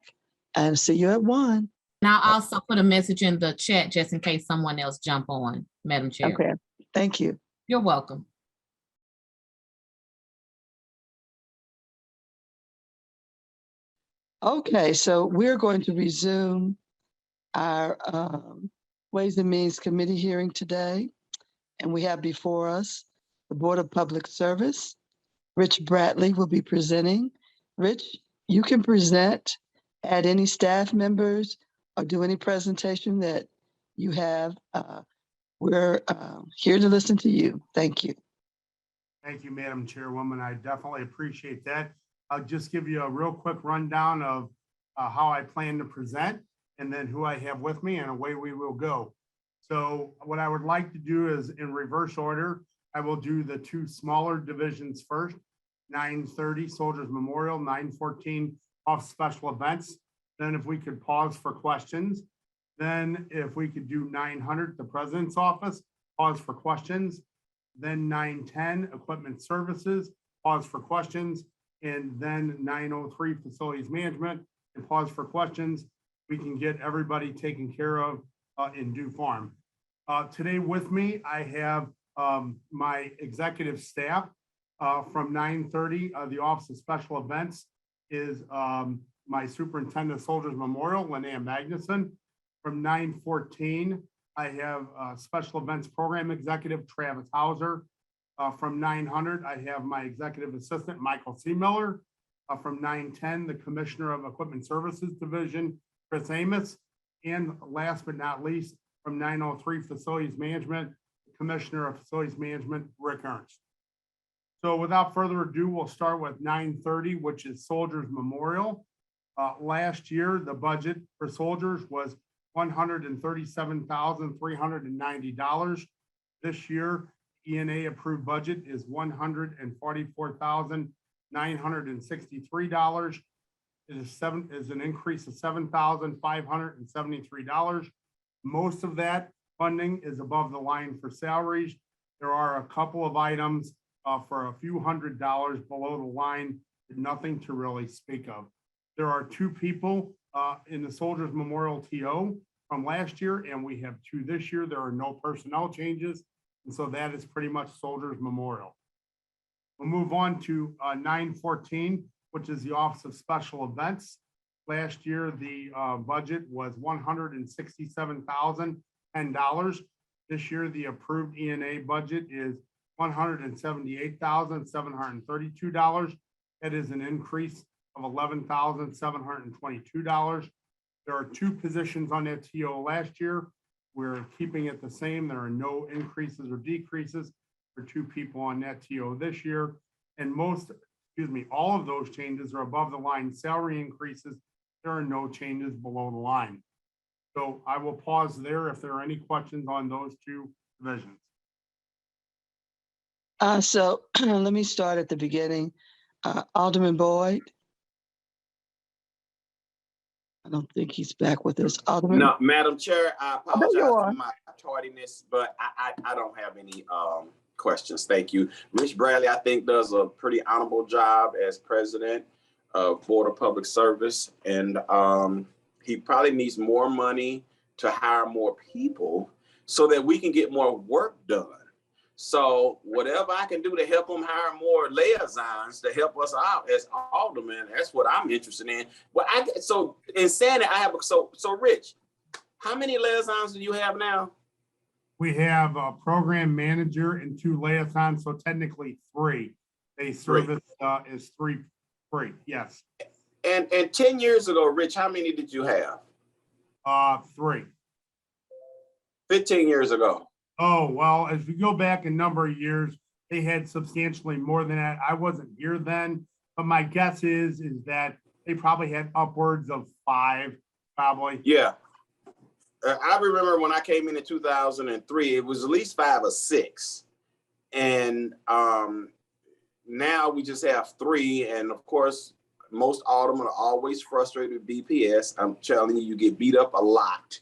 and see you at 1. And I'll also put a message in the chat just in case someone else jump on, Madam Chair. Okay. Thank you. You're welcome. Okay, so we're going to resume our Ways and Means Committee hearing today. And we have before us the Board of Public Service. Rich Bradley will be presenting. Rich, you can present, add any staff members, or do any presentation that you have. We're here to listen to you. Thank you. Thank you, Madam Chairwoman. I definitely appreciate that. I'll just give you a real quick rundown of how I plan to present and then who I have with me, and away we will go. So what I would like to do is in reverse order. I will do the 2 smaller divisions first, 9:30 Soldiers Memorial, 9:14 off special events. Then if we could pause for questions. Then if we could do 900, the President's Office, pause for questions. Then 910 Equipment Services, pause for questions. And then 903 Facilities Management, and pause for questions. We can get everybody taken care of in due form. Today with me, I have my executive staff from 9:30. The Office of Special Events is my Superintendent of Soldiers Memorial, Linnea Magnuson. From 9:14, I have Special Events Program Executive Travis Hauser. From 900, I have my Executive Assistant, Michael C. Miller. From 910, the Commissioner of Equipment Services Division, Chris Amos. And last but not least, from 903 Facilities Management, Commissioner of Facilities Management, Rick Ernst. So without further ado, we'll start with 930, which is Soldiers Memorial. Last year, the budget for soldiers was $137,390. This year, ENA approved budget is $144,963. It is an increase of $7,573. Most of that funding is above the line for salaries. There are a couple of items for a few $100s below the line, but nothing to really speak of. There are 2 people in the Soldiers Memorial TO from last year, and we have 2 this year. There are no personnel changes. And so that is pretty much Soldiers Memorial. We'll move on to 914, which is the Office of Special Events. Last year, the budget was $167,010. This year, the approved ENA budget is $178,732. That is an increase of $11,722. There are 2 positions on that TO last year. We're keeping it the same. There are no increases or decreases for 2 people on that TO this year. And all of those changes are above the line salary increases. There are no changes below the line. So I will pause there if there are any questions on those 2 divisions. So let me start at the beginning. Alderman Boyd. don't think he's back with us. Alderman? No, Madam Chair, I there you apologize are. for my tardiness, but I don't have any questions. Thank you. Rich Bradley, I think, does a pretty honorable job as president of Board of Public Service. And he probably needs more money to hire more people so that we can get more work done. So whatever I can do to help him hire more liaisons to help us out as aldermen, that's what I'm interested in. Well, so in saying that, I have so Rich, how many liaisons do you have now? We have a program manager and 2 liaisons, so technically 3. A service is three, yes. And 10 years ago, Rich, how many did you have? 3. 15 years ago. Oh, well, as we go back a number of years, they had substantially more than that. I wasn't here then, but my guess is that they probably had upwards of 5, probably. Yeah. I remember when I came in 2003, it was at least 5 or 6. And now we just have 3. And of course, most aldermen are always frustrated with BPS. I'm telling you, you get beat up a lot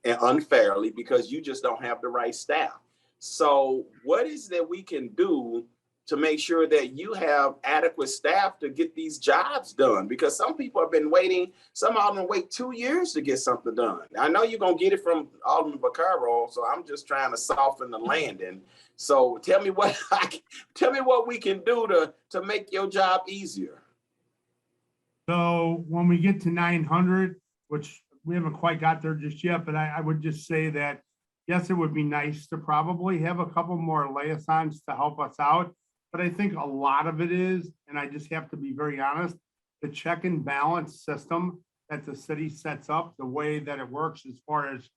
and unfairly because you just don't have the right staff. So what is that we can do to make sure that you have adequate staff to get these jobs done? Because some people have been waiting, some of them wait 2 years to get something done. I know you're gonna get it from Alderman Vaccaro, so I'm just trying to soften the landing. So tell me what we can do to make your job easier. So when we get to 900, which we haven't quite got there just yet, but I would just say that, yes, it would be nice to probably have a couple more liaisons to help us out. But I think a lot of it is, and I just have to be very honest, the check and balance system that the city sets up, the way that it works as far as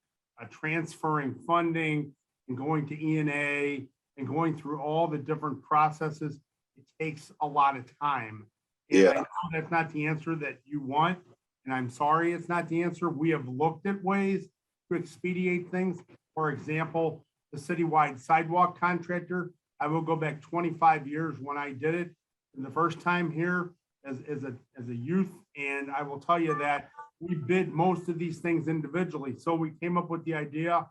transferring funding and going to E&A and going through all the different processes, it takes a lot of time. And I know that's not the answer that you want, and I'm sorry it's not the answer. We have looked at ways to expedite things. For example, the citywide sidewalk contractor, I will go back 25 years when I did it and the first time here as a youth. And I will tell you that we bid most of these things individually. So we came up with the idea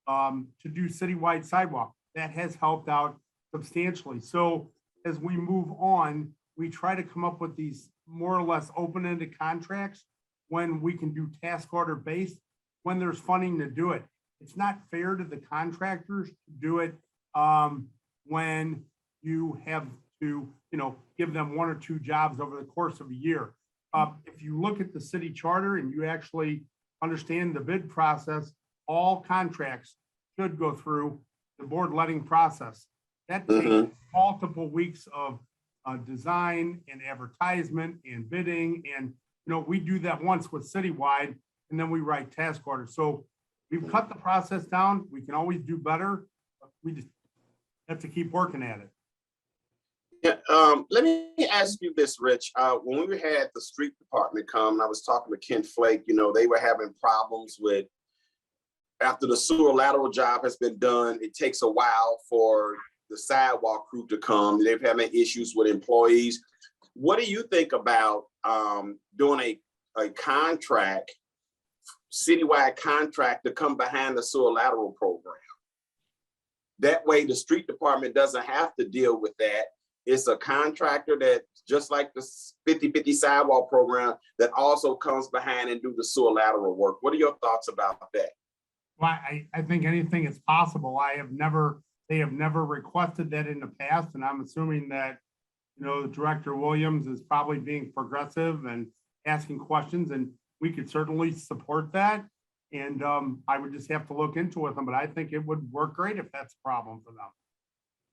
to do citywide sidewalk. That has helped out substantially. So as we move on, we try to come up with these more or less open-ended contracts when we can do task order based, when there's funding to do it. It's not fair to the contractors to do it when you have to, give them 1 or 2 jobs over the course of a year. If you look at the city charter and you actually understand the bid process, all contracts should go through the board letting process. That takes multiple weeks of design and advertisement and bidding. And, we do that once with citywide and then we write task orders. So we've cut the process down. We can always do better. But we just have to keep working at it. Yeah, let me ask you this, Rich. When we had the street department come, I was talking to Ken Flake, they were having problems with, after the sewer lateral job has been done, it takes a while for the sidewalk crew to come. They've having issues with employees. What do you think about doing a contract, citywide contract to come behind the sewer lateral program? That way the street department doesn't have to deal with that. It's a contractor that, just like the 50/50 sidewalk program, that also comes behind and do the sewer lateral work. What are your thoughts about that? Well, I think anything is possible. They have never requested that in the past, and I'm assuming that, Director Williams is probably being progressive and asking questions, and we could certainly support that. And I would just have to look into it, but I think it would work great if that's a problem for them.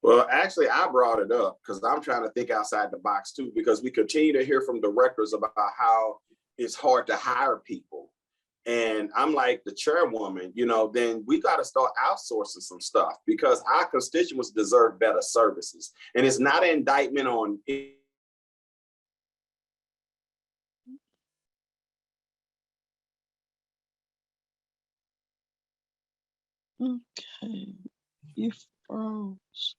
Well, actually, I brought it up because I'm trying to think outside the box too, because we continue to hear from directors about how it's hard to hire people. And I'm like, the chairwoman, then we got to start outsourcing some stuff because our constituents deserve better services. And it's not an indictment on it. Okay, you froze.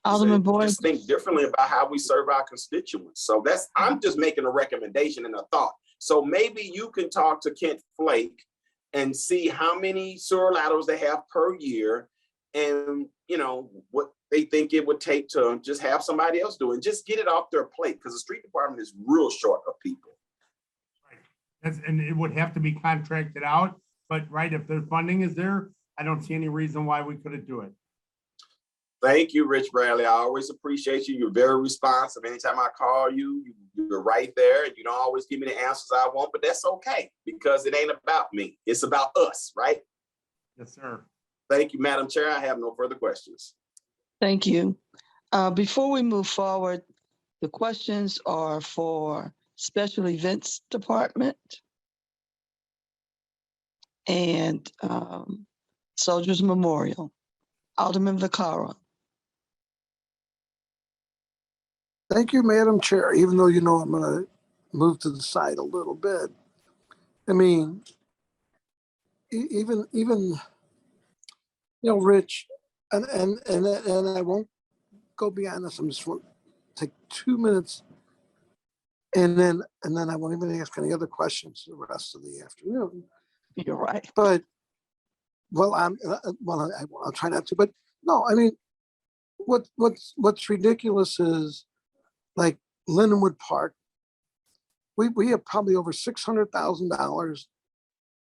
Alderman Boyd. Just think differently about how we serve our constituents. So I'm just making a recommendation and a thought. So maybe you can talk to Kent Flake and see how many sewer laterals they have per year, and you know what they think it would take to just have somebody else do it, and just get it off their plate, because the street department is real short of people. And it would have to be contracted out, but right, if the funding is there, I don't see any reason why we couldn't do it. Thank you, Rich Bradley. I always appreciate you. You're very responsive. Anytime I call you, you're right there. You don't always give me the answers I want, but that's okay, because it ain't about me. It's about us, right? Yes, sir. Thank you, Madam Chair. I have no further questions. Thank you. Before we move forward, the questions are for Special Events Department and Soldiers Memorial. Alderman Vaccaro. Thank you, Madam Chair, even though you know I'm going to move to the side a little bit. I mean, even you know, Rich, and I won't go beyond this. I'm just want to take 2 minutes, and then I won't even ask any other questions the rest of the afternoon. You're right. But I'll try not to. But no, I mean, what's ridiculous is, like, Lindenwood Park. We have probably over $600,000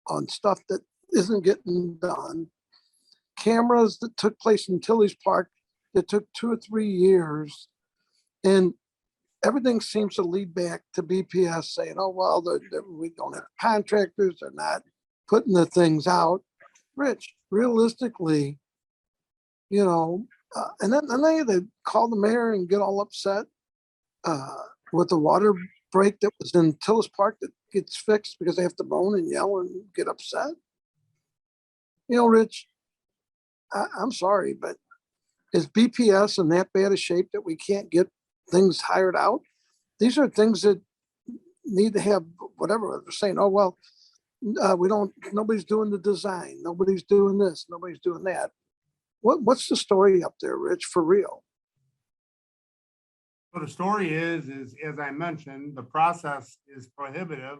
on stuff that isn't getting done. Cameras that took place in Tilly's Park that took 2 or 3 years, and everything seems to lead back to BPS saying, "Oh well, we don't have contractors; they're not putting the things out." Rich, realistically, you know, and then they had to call the mayor and get all upset with the water break that was in Tillis Park that gets fixed because they have to moan and yell and get upset. You know, Rich, I'm sorry, but is BPS in that bad a shape that we can't get things hired out? These are things that need to have whatever they're saying. Oh, well, nobody's doing the design. Nobody's doing this. Nobody's doing that. What's the story up there, Rich, for real? So the story is as I mentioned, the process is prohibitive.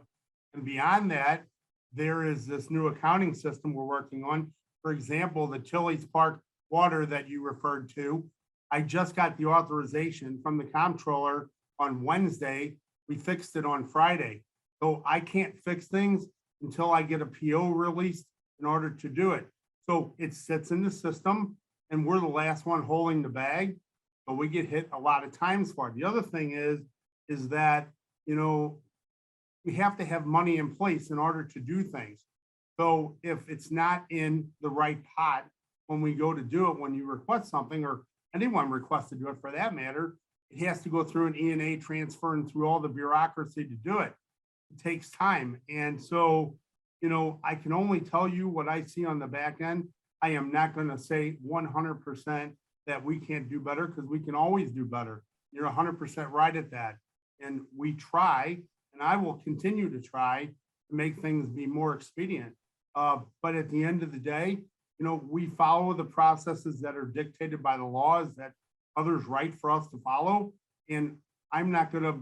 And beyond that, there is this new accounting system we're working on. For example, the Tilly's Park water that you referred to, I just got the authorization from the comptroller on Wednesday. We fixed it on Friday. So I can't fix things until I get a PO released in order to do it. So it sits in the system and we're the last one holding the bag, but we get hit a lot of times for it. The other thing is that, you know, we have to have money in place in order to do things. So if it's not in the right pot when we go to do it, when you request something, or anyone requests to do it for that matter, it has to go through an E&A transfer and through all the bureaucracy to do it. It takes time. And so, you know, I can only tell you what I see on the back end. I am not going to say 100% that we can't do better, because we can always do better. You're 100% right at that. And we try, and I will continue to try to make things be more expedient. But at the end of the day, you know, we follow the processes that are dictated by the laws that others write for us to follow. And I'm not going to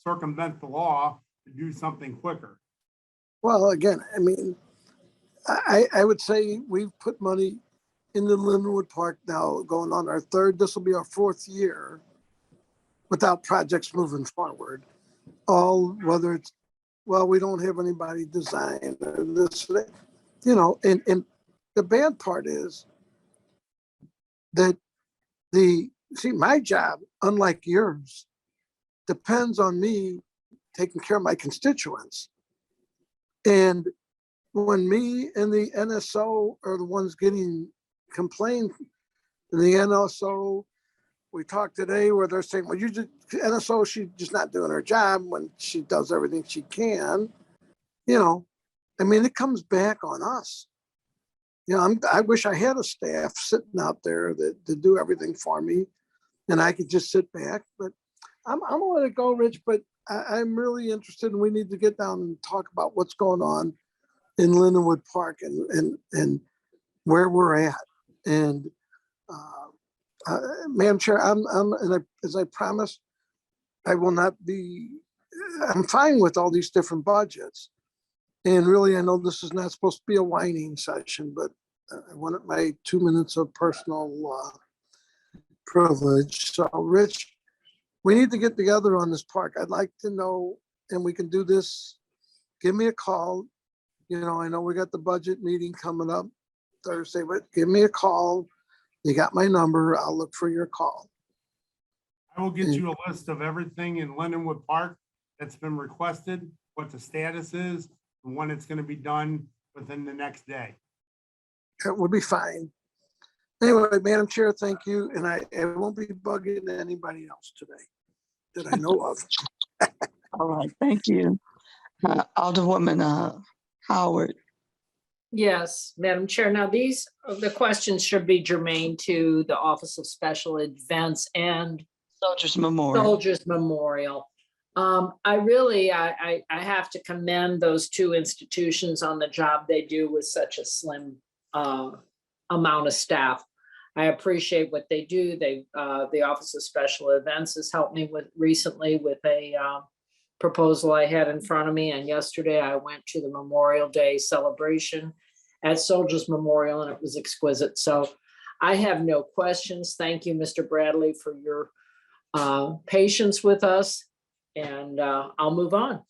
circumvent the law to do something quicker. Well, again, I mean, I would say we've put money in the Lindenwood Park now, going on our third, this will be our 4th year without projects moving forward. All, whether it's, well, we don't have anybody design or this, you know, and the bad part is that my job, unlike yours, depends on me taking care of my constituents. And when me and the NSO are the ones getting complained, and the NSO, we talked today where they're saying, well, NSO, she's just not doing her job when she does everything she can. You know, I mean, it comes back on us. You know, I wish I had a staff sitting out there that do everything for me, and I could just sit back. But I'm gonna let it go, Rich. But I'm really interested, and we need to get down and talk about what's going on in Lindenwood Park and where we're at. And Madam Chair, as I promised, I will not be I'm fine with all these different budgets. And really, I know this is not supposed to be a whining session, but I wanted my 2 minutes of personal privilege. So Rich, we need to get together on this park. I'd like to know, and we can do this. Give me a call. You know, I know we got the budget meeting coming up Thursday, but give me a call. You got my number. I'll look for your call. I will get you a list of everything in Lindenwood Park that's been requested, what the status is, and when it's going to be done within the next day. It will be fine. Anyway, Madam Chair, thank you. And I won't be bugging anybody else today that I know of. All right, thank you. Alderwoman Howard. Yes, Madam Chair. Now, the questions should be germane to the Office of Special Events and Soldiers Memorial. Soldiers Memorial. I have to commend those two institutions on the job they do with such a slim amount of staff. I appreciate what they do. The Office of Special Events has helped me recently with a proposal I had in front of me. And yesterday I went to the Memorial Day celebration at Soldiers Memorial, and it was exquisite. So I have no questions. Thank you, Mr. Bradley, for your patience with us, and I'll move on.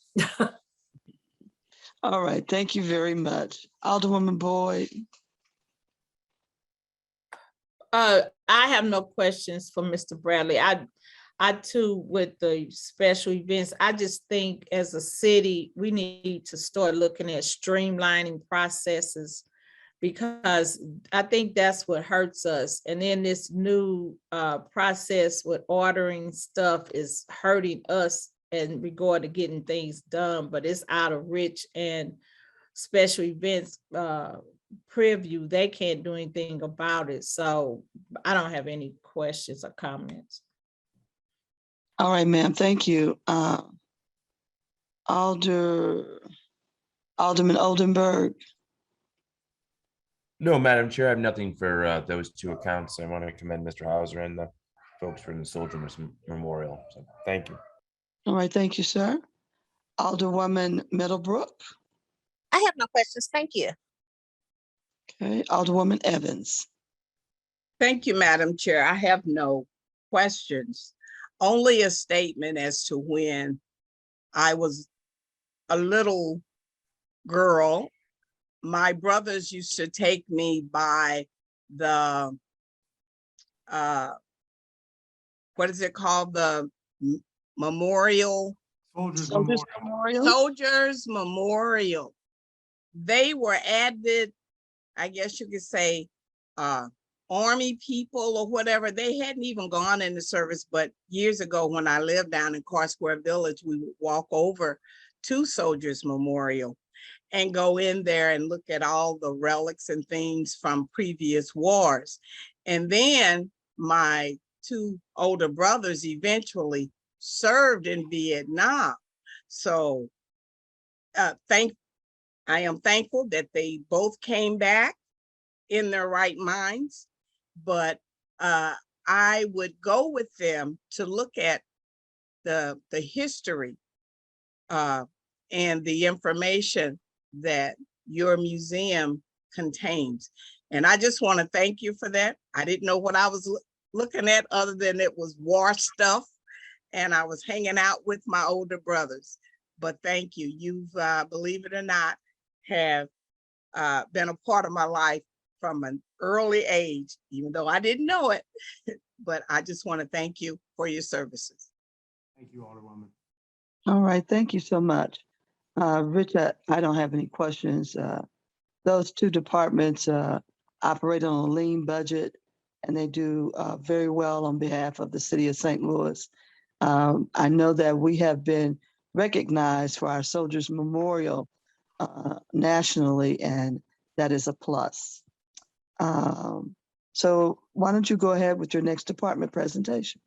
All right, thank you very much. Alderwoman Boyd. I have no questions for Mr. Bradley. I too, with the special events, I just think as a city, we need to start looking at streamlining processes, because I think that's what hurts us. And then this new process with ordering stuff is hurting us in regard to getting things done, but it's out of Rich and special events preview. They can't do anything about it. So I don't have any questions or comments. All right, ma'am, thank you. Alderman Oldenburg. No, Madam Chair, I have nothing for those two accounts. I want to commend Mr. Hauser and the folks from the Soldiers Memorial. So thank you. All right, thank you, sir. Alderwoman Middlebrook. I have no questions. Thank you. Okay, Alderwoman Evans. Thank you, Madam Chair. I have no questions. Only a statement as to when I was a little girl, my brothers used to take me by the, what is it called? The Memorial. Soldiers Memorial. Soldiers Memorial. They were avid, I guess you could say, Army people or whatever. They hadn't even gone into service, but years ago when I lived down in Carr Square Village, we would walk over to Soldiers Memorial and go in there and look at all the relics and things from previous wars. And then my two older brothers eventually served in Vietnam. So I am thankful that they both came back in their right minds, but I would go with them to look at the history and the information that your museum contains. And I just want to thank you for that. I didn't know what I was looking at other than it was war stuff, and I was hanging out with my older brothers. But thank you. You've, believe it or not, have been a part of my life from an early age, even though I didn't know it. But I just want to thank you for your services. Thank you, Alderwoman. All right, thank you so much. Richard, I don't have any questions. Those two departments operate on a lean budget, and they do very well on behalf of the city of St. Louis. I know that we have been recognized for our Soldiers Memorial nationally, and that is a plus. So why don't you go ahead with your next department presentation?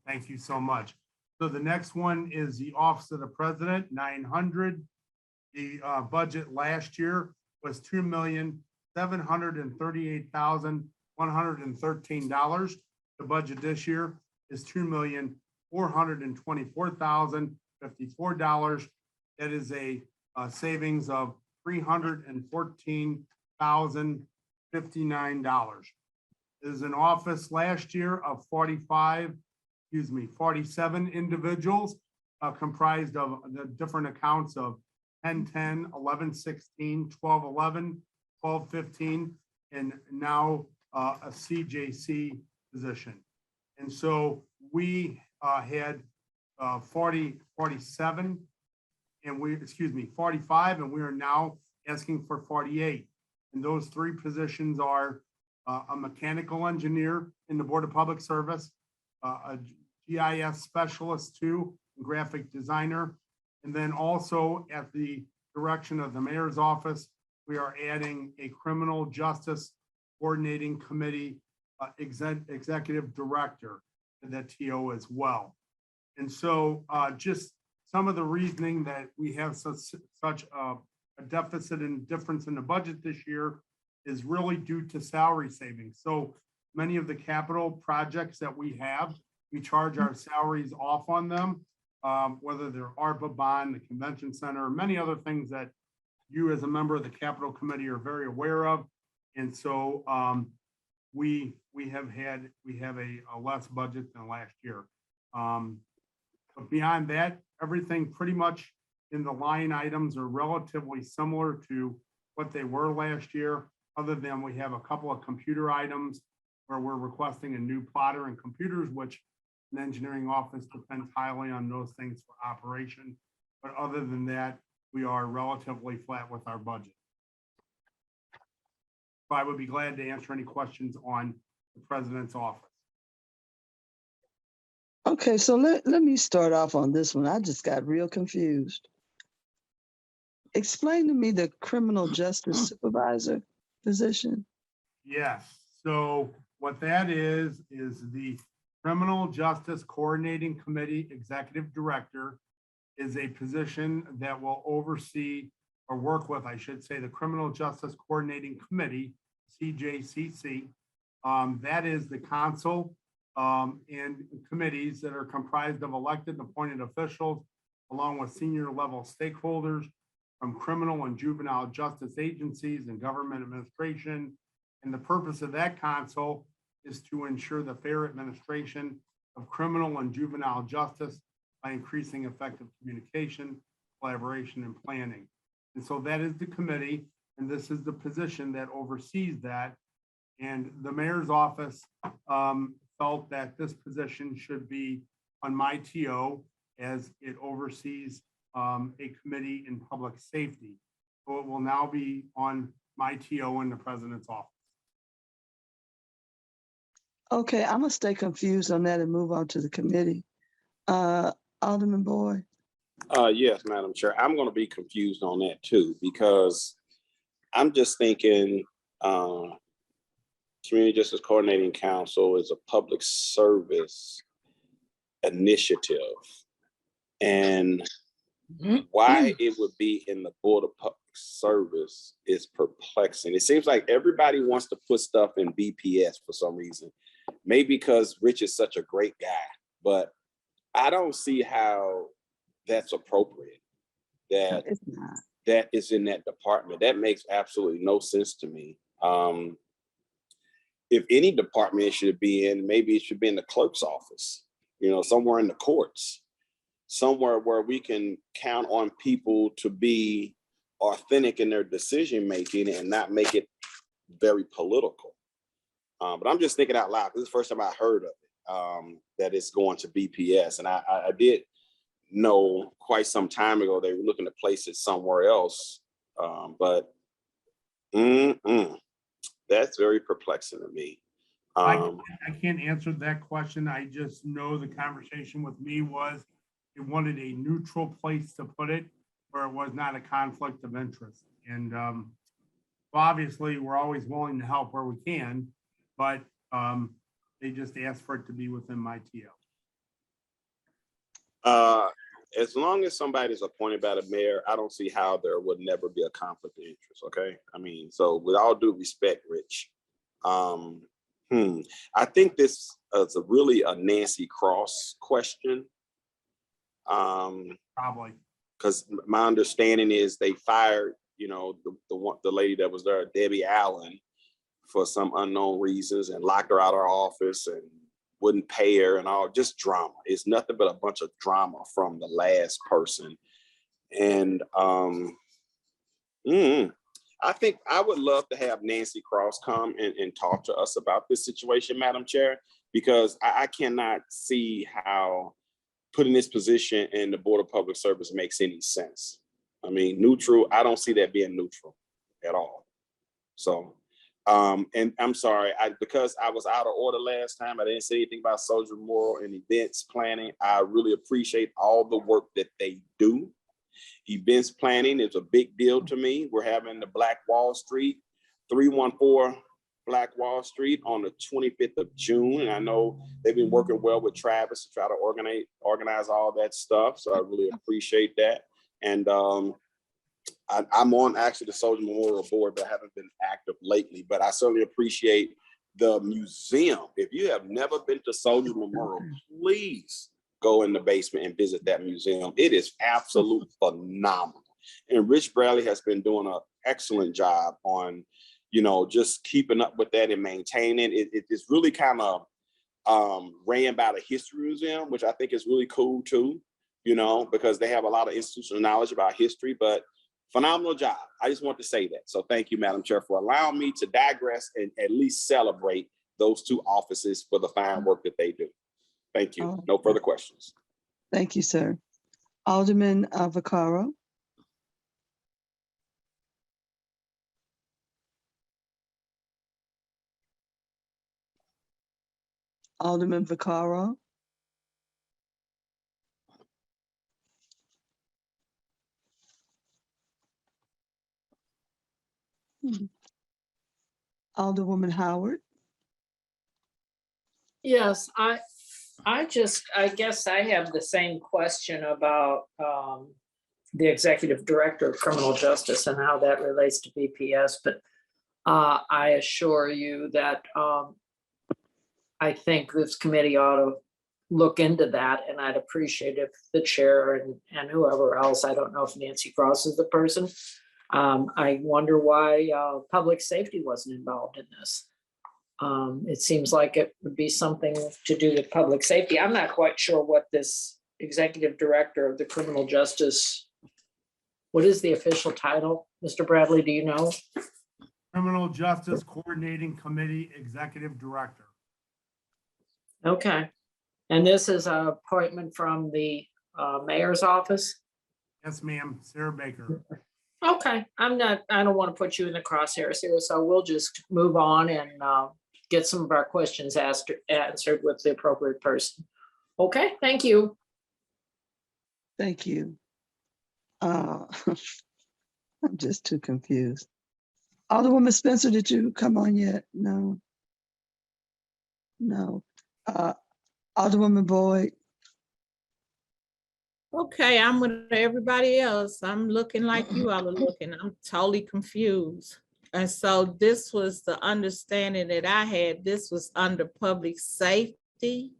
Thank you so much. So the next one is the Office of the President, 900. The budget last year was $2,738,113. The budget this year is $2,424,000 $54. That is a savings of $314,059. There's an office last year of 47 individuals comprised of the different accounts of 1010, 1116, 1211, 1215, and now a CJC position. And so we had 47 and 45, and we are now asking for 48. And those three positions are a mechanical engineer in the Board of Public Service, a GIS specialist too, graphic designer. And then also at the direction of the mayor's office, we are adding a criminal justice coordinating committee executive director to that TO as well. And so just some of the reasoning that we have such a deficit and difference in the budget this year is really due to salary savings. So many of the capital projects that we have, we charge our salaries off on them, whether they're ARPA bond, the convention center, many other things that you as a member of the capital committee are very aware of. And so we have a less budget than last year. But beyond that, everything pretty much in the line items are relatively similar to what they were last year, other than we have a couple of computer items where we're requesting a new plotter and computers, which an engineering office depends highly on those things for operation. But other than that, we are relatively flat with our budget. So I would be glad to answer any questions on the president's office. Okay, so let me start off on this one. I just got real confused. Explain to me the criminal justice supervisor position. Yes, so what that is the Criminal Justice Coordinating Committee Executive Director is a position that will oversee or work with, I should say, the Criminal Justice Coordinating Committee, CJCC. That is the council and committees that are comprised of elected and appointed officials, along with senior level stakeholders from criminal and juvenile justice agencies and government administration. And the purpose of that council is to ensure the fair administration of criminal and juvenile justice by increasing effective communication, collaboration, and planning. And so that is the committee, and this is the position that oversees that. And the mayor's office felt that this position should be on my TO as it oversees a committee in public safety. So it will now be on my TO in the president's office. Okay, I'm gonna stay confused on that and move on to the committee. Alderman Boyd. Yes, Madam Chair, I'm going to be confused on that too, because I'm just thinking Community Justice Coordinating Council is a public service initiative, and why it would be in the Board of Public Service is perplexing. It seems like everybody wants to put stuff in BPS for some reason, maybe because Rich is such a great guy, but I don't see how that's appropriate. That is in that department. That makes absolutely no sense to me. If any department it should be in, maybe it should be in the clerk's office, somewhere in the courts, somewhere where we can count on people to be authentic in their decision making and not make it very political. But I'm just thinking out loud, because this is the first time I heard of it, that it's going to BPS. And I did know quite some time ago they were looking to place it somewhere else. But that's very perplexing to me. I can't answer that question. I just know the conversation with me was it wanted a neutral place to put it where it was not a conflict of interest. And obviously we're always willing to help where we can, but they just asked for it to be within my TO. As long as somebody's appointed by the mayor, I don't see how there would never be a conflict of interest. Okay. I mean, so with all due respect, Rich, I think this is really a Nancy Cross question. Probably. Because my understanding is they fired, the lady that was there, Debbie Allen, for some unknown reasons, and locked her out of her office and wouldn't pay her and all, just drama. It's nothing but a bunch of drama from the last person. And I think I would love to have Nancy Cross come and talk to us about this situation, Madam Chair, because I cannot see how putting this position in the Board of Public Service makes any sense. I mean, neutral, I don't see that being neutral at all. So, and I'm sorry, because I was out of order last time, I didn't say anything about social memorial and events planning. I really appreciate all the work that they do. Events planning is a big deal to me. We're having the Black Wall Street, 314 Black Wall Street on the 25th of June. And I know they've been working well with Travis to try to organize all that stuff. So I really appreciate that. And I'm on actually the Soldier Memorial Board, but I haven't been active lately, but I certainly appreciate the museum. If you have never been to Soldier Memorial, please go in the basement and visit that museum. It is absolutely phenomenal. And Rich Bradley has been doing an excellent job on, just keeping up with that and maintaining it. It's really kind of ran by the History Museum, which I think is really cool too, because they have a lot of institutional knowledge about history, but phenomenal job. I just want to say that. So thank you, Madam Chair, for allowing me to digress and at least celebrate those two offices for the fine work that they do. Thank you. No further questions. Thank you, sir. Alderman Vaccaro. Alderman Vaccaro. Alderwoman Howard. Yes, I guess I have the same question about the executive director of criminal justice and how that relates to BPS, but I assure you that I think this committee ought to look into that, and I'd appreciate if the chair and whoever else, I don't know if Nancy Cross is the person. I wonder why public safety wasn't involved in this. It seems like it would be something to do with public safety. I'm not quite sure what this executive director of the criminal justice, what is the official title? Mr. Bradley, do you know? Criminal Justice Coordinating Committee Executive Director. Okay. And this is an appointment from the mayor's office? Yes, ma'am. Sarah Baker. Okay, I don't want to put you in the crosshairs here, so we'll just move on and get some of our questions answered with the appropriate person. Okay, thank you. Thank you. I'm just too confused. Alderwoman Spencer, did you come on yet? No. No. Alderwoman Boyd. Okay, I'm with everybody else. I'm looking like you all are looking. I'm totally confused. And so this was the understanding that I had. This was under public safety.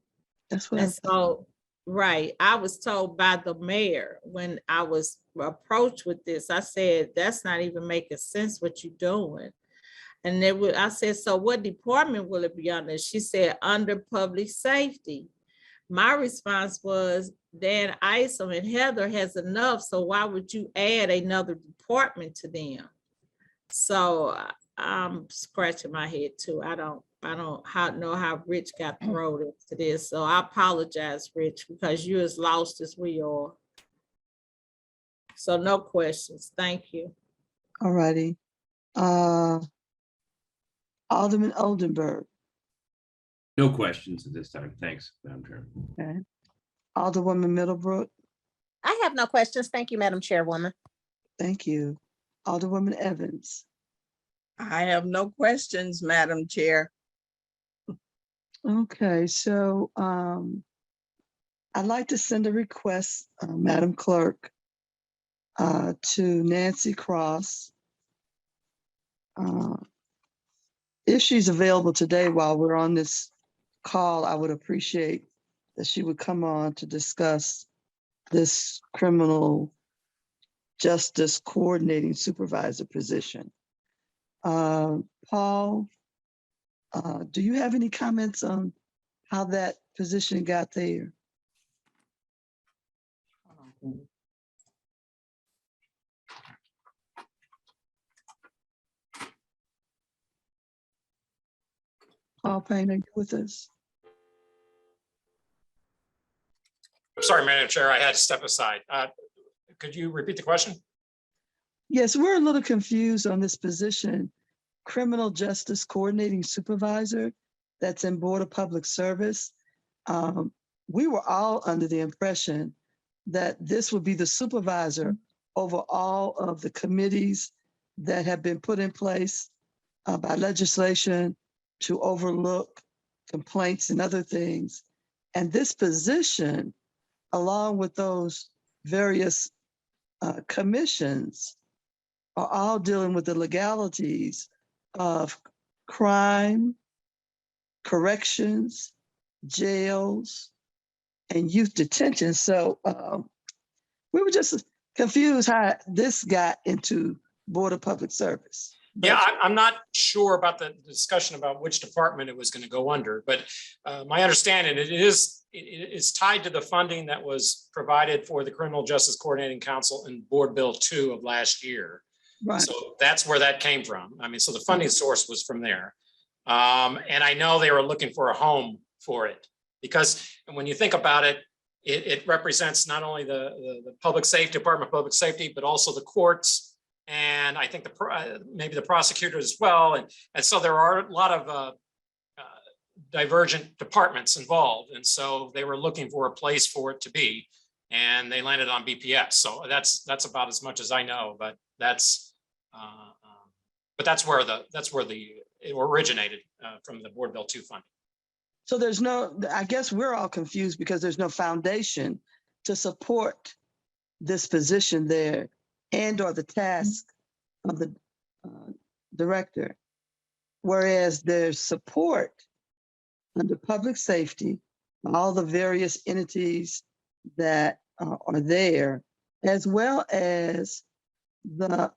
That's what And so, right, I was told by the mayor when I was approached with this, I said, that's not even making sense what you're doing. And I said, so what department will it be under? She said, under public safety. My response was, Dan Isom and Heather has enough, so why would you add another department to them? So I'm scratching my head too. I don't know how Rich got thrown into this. So I apologize, Rich, because you're as lost as we are. So no questions. Thank you. All righty. Alderman Oldenburg. No questions at this time. Thanks, Madam Chair. Okay. Alderwoman Middlebrook. I have no questions. Thank you, Madam Chairwoman. Thank you. Alderwoman Evans. I have no questions, Madam Chair. Okay, so I'd like to send a request, Madam Clerk, to Nancy Cross. If she's available today while we're on this call, I would appreciate that she would come on to discuss this criminal justice coordinating supervisor position. Paul, do you have any comments on how that position got there? Paul Payne, are you with us? I'm sorry, Madam Chair, I had to step aside. Could you repeat the question? Yes, we're a little confused on this position, criminal justice coordinating supervisor that's in Board of Public Service. We were all under the impression that this would be the supervisor over all of the committees that have been put in place by legislation to overlook complaints and other things. And this position, along with those various commissions, are all dealing with the legalities of crime, corrections, jails, and youth detention. So we were just confused how this got into Board of Public Service. Yeah, I'm not sure about the discussion about which department it was going to go under, but my understanding it is tied to the funding that was provided for the Criminal Justice Coordinating Council in Board Bill 2 of last year. Right. So that's where that came from. I mean, so the funding source was from there. And I know they were looking for a home for it because when you think about it, it represents not only the public safety, Department of Public Safety, but also the courts. And I think maybe the prosecutors as well. And so there are a lot of divergent departments involved. And so they were looking for a place for it to be, and they landed on BPS. So that's about as much as I know, but that's where it originated from the Board Bill 2 funding. So there's no, I guess we're all confused because there's no foundation to support this position there and or the task of the director. Whereas there's support under public safety, all the various entities that are there, as well as the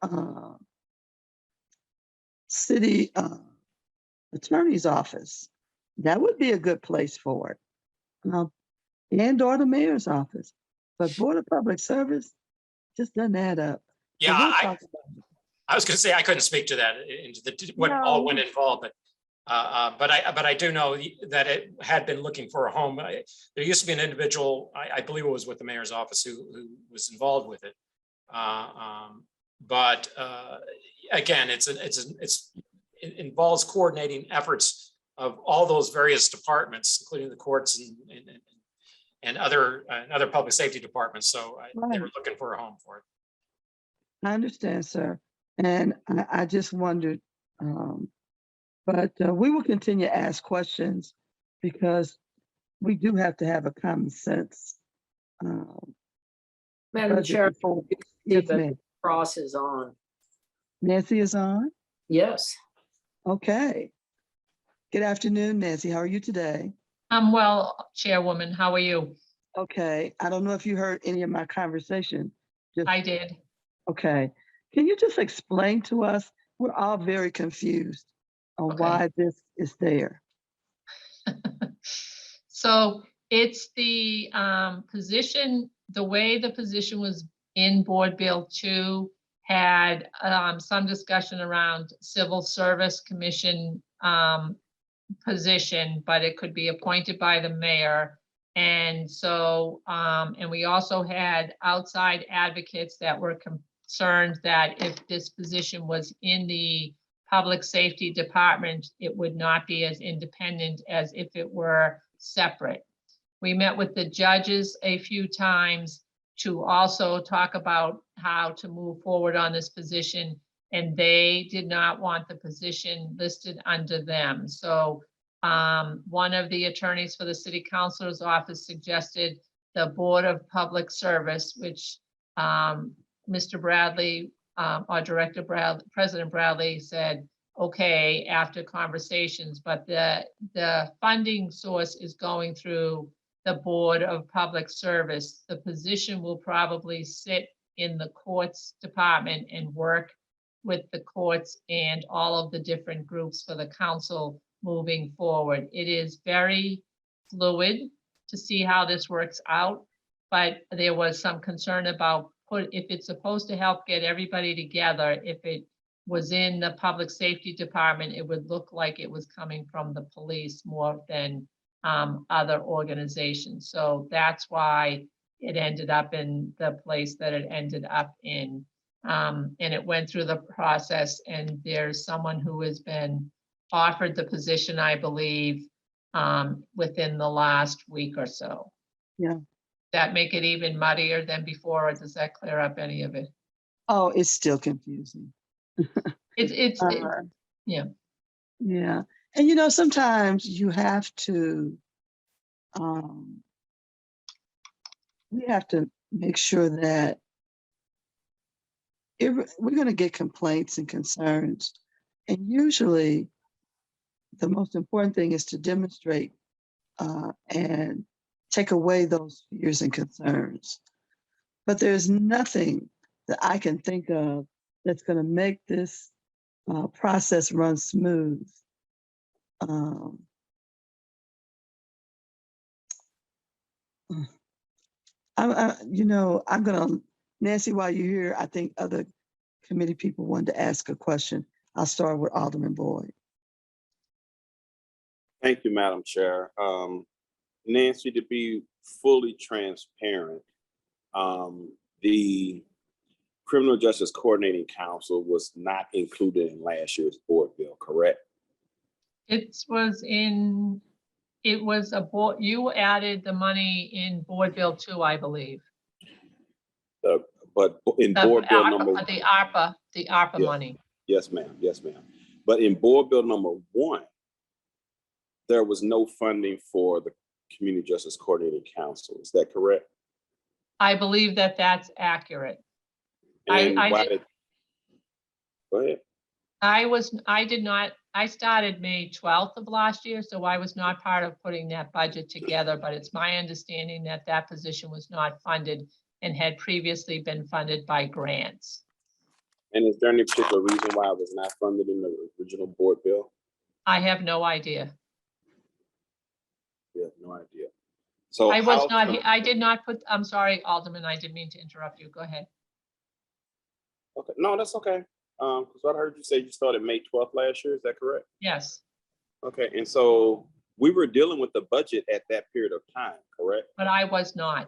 city attorney's office. That would be a good place for it. And or the mayor's office. But Board of Public Service just doesn't add up. Yeah, So we'll talk about it. I was going to say I couldn't speak to that into what all went involved, but I do know that it had been looking for a home. There used to be an individual, I believe it was with the mayor's office, who was involved with it. Again, it involves coordinating efforts of all those various departments, including the courts and other public safety departments. So they were looking for a home for it. I understand, sir. And I just wondered, but we will continue to ask questions because we do have to have a common sense. Madam Chair, Yes, the ma'am. cross is on. Nancy is on? Yes. Okay. Good afternoon, Nancy. How are you today? I'm well, Chairwoman. How are you? Okay. I don't know if you heard any of my conversation. I did. Okay. Can you just explain to us? We're all very confused on why this is there. So it's the position, the way the position was in Board Bill 2 had some discussion around Civil Service Commission position, but it could be appointed by the mayor. And so, and we also had outside advocates that were concerned that if this position was in the public safety department, it would not be as independent as if it were separate. We met with the judges a few times to also talk about how to move forward on this position, and they did not want the position listed under them. So one of the attorneys for the city councilor's office suggested the Board of Public Service, which Mr. Bradley, or Director Bradley, President Bradley said, okay, after conversations, but the funding source is going through the Board of Public Service. The position will probably sit in the courts department and work with the courts and all of the different groups for the council moving forward. It is very fluid to see how this works out, but there was some concern about if it's supposed to help get everybody together, if it was in the public safety department, it would look like it was coming from the police more than other organizations. So that's why it ended up in the place that it ended up in. And it went through the process, and there's someone who has been offered the position, I believe, within the last week or so. Yeah. That make it even muddier than before, or does that clear up any of it? Oh, it's still confusing. Yeah. Yeah. And you know, sometimes you have to, we have to make sure that we're going to get complaints and concerns. And usually the most important thing is to demonstrate and take away those fears and concerns. But there's nothing that I can think of that's going to make this process run smooth. You know, I'm going to, Nancy, while you're here, I think other committee people wanted to ask a question. I'll start with Alderman Boyd. Thank you, Madam Chair. Nancy, to be fully transparent, the Criminal Justice Coordinating Council was not included in last year's board bill, correct? It was a board, you added the money in Board Bill 2, I believe. But in board bill number The ARPA yes, money. Yes, ma'am. Yes, ma'am. But in board bill number 1, there was no funding for the Community Justice Coordinating Council. Is that correct? I believe that that's accurate. And go ahead. I started May 12th of last year, so I was not part of putting that budget together, but it's my understanding that that position was not funded and had previously been funded by grants. And is there any particular reason why it was not funded in the original board bill? I have no idea. You have no idea. So I did not put, I'm sorry, Alderman, I didn't mean to interrupt you. Go ahead. Okay, no, that's okay. Because I heard you say you started May 12th last year. Is that correct? Yes. Okay, and so we were dealing with the budget at that period of time, correct? But I was not.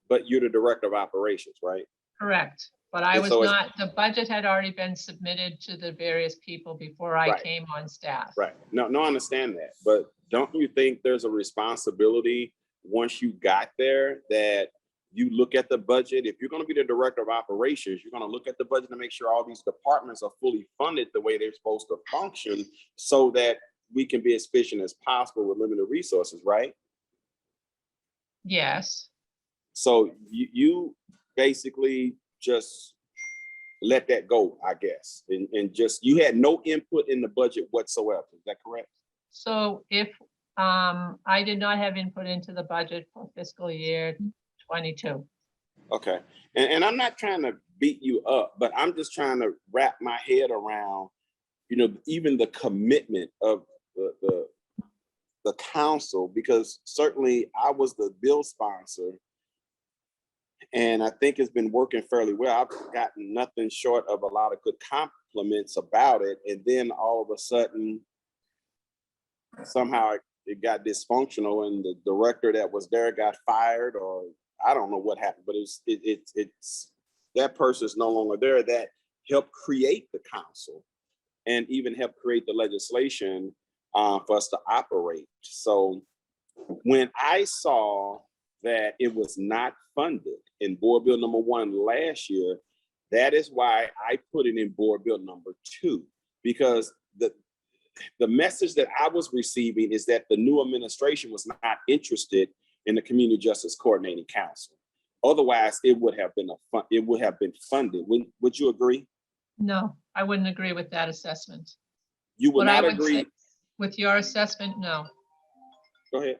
But you're the director of operations, right? Correct. But I And was so not, the budget had already been submitted to the various people before I Right. came on staff. Right. No, I understand that. But don't you think there's a responsibility once you got there that you look at the budget? If you're going to be the director of operations, you're going to look at the budget to make sure all these departments are fully funded the way they're supposed to function so that we can be as efficient as possible with limited resources, right? Yes. So you basically just let that go, I guess, and just, you had no input in the budget whatsoever. Is that correct? So if, I did not have input into the budget for fiscal year 22. Okay. And I'm not trying to beat you up, but I'm just trying to wrap my head around, you know, even the commitment of the council, because certainly I was the bill sponsor. And I think it's been working fairly well. I've gotten nothing short of a lot of good compliments about it. And then all of a sudden, somehow it got dysfunctional and the director that was there got fired, or I don't know what happened, but it's that person is no longer there that helped create the council and even helped create the legislation for us to operate. So when I saw that it was not funded in board bill number 1 last year, that is why I put it in board bill number 2, because the message that I was receiving is that the new administration was not interested in the Community Justice Coordinating Council. Otherwise, it would have been funded. Would you agree? No, I wouldn't agree with that assessment. You would What I not would agree. say with your assessment, no. Go ahead.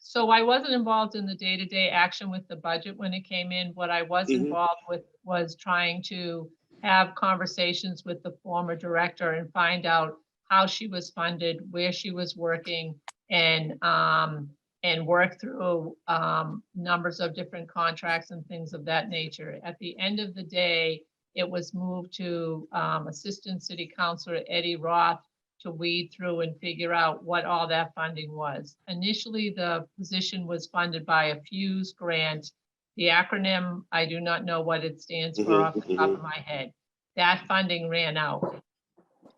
So I wasn't involved in the day-to-day action with the budget when it came in. What I was involved with was trying to have conversations with the former director and find out how she was funded, where she was working, and work through numbers of different contracts and things of that nature. At the end of the day, it was moved to Assistant City Councilor Eddie Roth to weed through and figure out what all that funding was. Initially, the position was funded by a FUSE grant. The acronym, I do not know what it stands for off the top of my head. That funding ran out.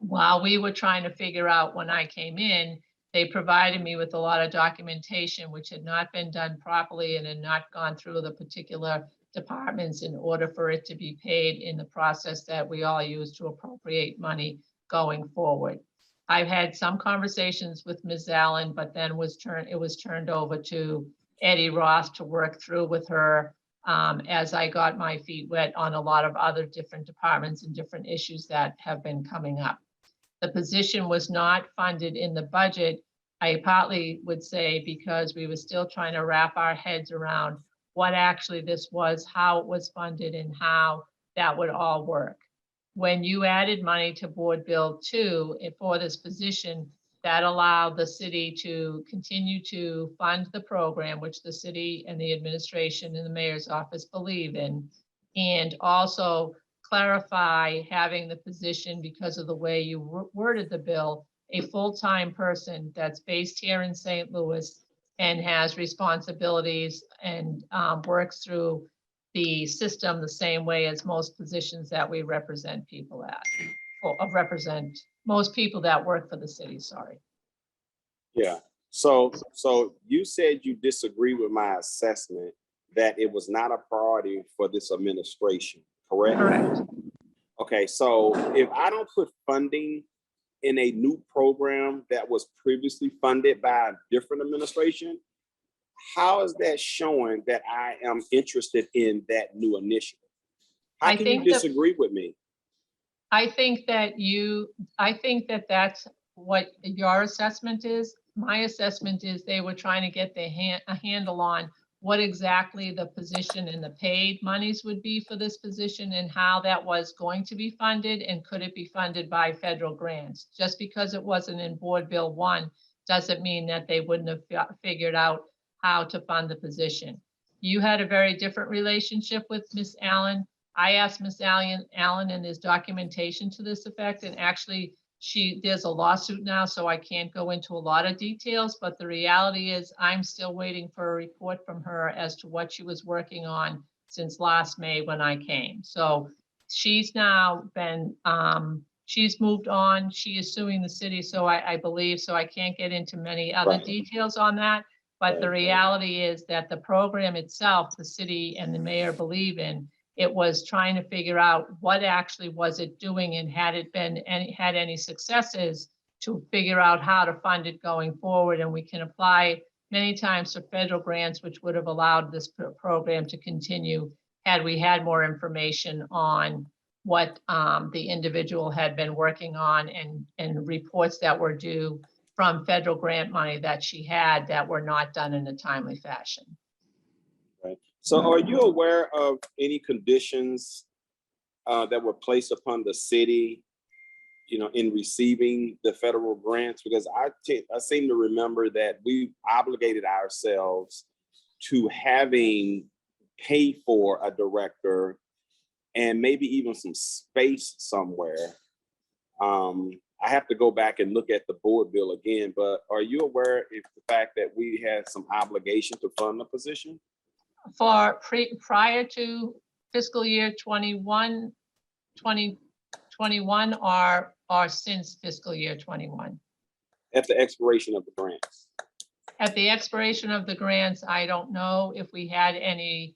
While we were trying to figure out when I came in, they provided me with a lot of documentation which had not been done properly and had not gone through the particular departments in order for it to be paid in the process that we all use to appropriate money going forward. I've had some conversations with Ms. Allen, but then it was turned over to Eddie Ross to work through with her as I got my feet wet on a lot of other different departments and different issues that have been coming up. The position was not funded in the budget. I partly would say because we were still trying to wrap our heads around what actually this was, how it was funded, and how that would all work. When you added money to Board Bill 2 for this position, that allowed the city to continue to fund the program, which the city and the administration and the mayor's office believe in, and also clarify having the position, because of the way you worded the bill, a full-time person that's based here in St. Louis and has responsibilities and works through the system the same way as most positions that we represent people at, or represent most people that work for the city, sorry. Yeah, so you said you disagree with my assessment that it was not a priority for this administration, correct? Correct. Okay, so if I don't put funding in a new program that was previously funded by a different administration, how is that showing that I am interested in that new initiative? How can you disagree with me? I think that that's what your assessment is. My assessment is they were trying to get a handle on what exactly the position and the paid monies would be for this position and how that was going to be funded, and could it be funded by federal grants. Just because it wasn't in Board Bill 1 doesn't mean that they wouldn't have figured out how to fund the position. You had a very different relationship with Ms. Allen. I asked Ms. Allen, and there's documentation to this effect, and actually there's a lawsuit now, so I can't go into a lot of details, but the reality is I'm still waiting for a report from her as to what she was working on since last May when I came. So she's now been, she's moved on. She is suing the city, so I believe, so I can't get into many other details on that. But the reality is that the program itself, the city and the mayor believe in, it was trying to figure out what actually was it doing, and had any successes to figure out how to fund it going forward. And we can apply many times for federal grants, which would have allowed this program to continue had we had more information on what the individual had been working on, and reports that were due from federal grant money that she had that were not done in a timely fashion. So are you aware of any conditions that were placed upon the city, in receiving the federal grants? Because I seem to remember that we obligated ourselves to having paid for a director and maybe even some space somewhere. I have to go back and look at the board bill again, but are you aware of the fact that we had some obligation to fund the position? For prior to fiscal year 2021, or since fiscal year 21? At the expiration of the grants. At the expiration of the grants, I don't know if we had any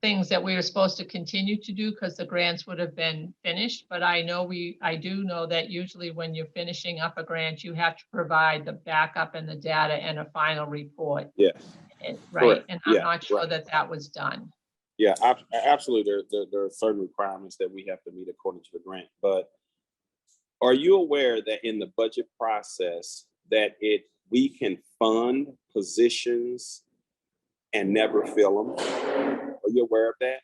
things that we were supposed to continue to do because the grants would have been finished. But I do know that usually when you're finishing up a grant, you have to provide the backup and the data and a final report. Yes. Right. Correct. And I'm Yeah, not sure right. that was done. Yeah, absolutely. There are certain requirements that we have to meet according to the grant. But Are you aware that in the budget process that we can fund positions and never fill them? Are you aware of that?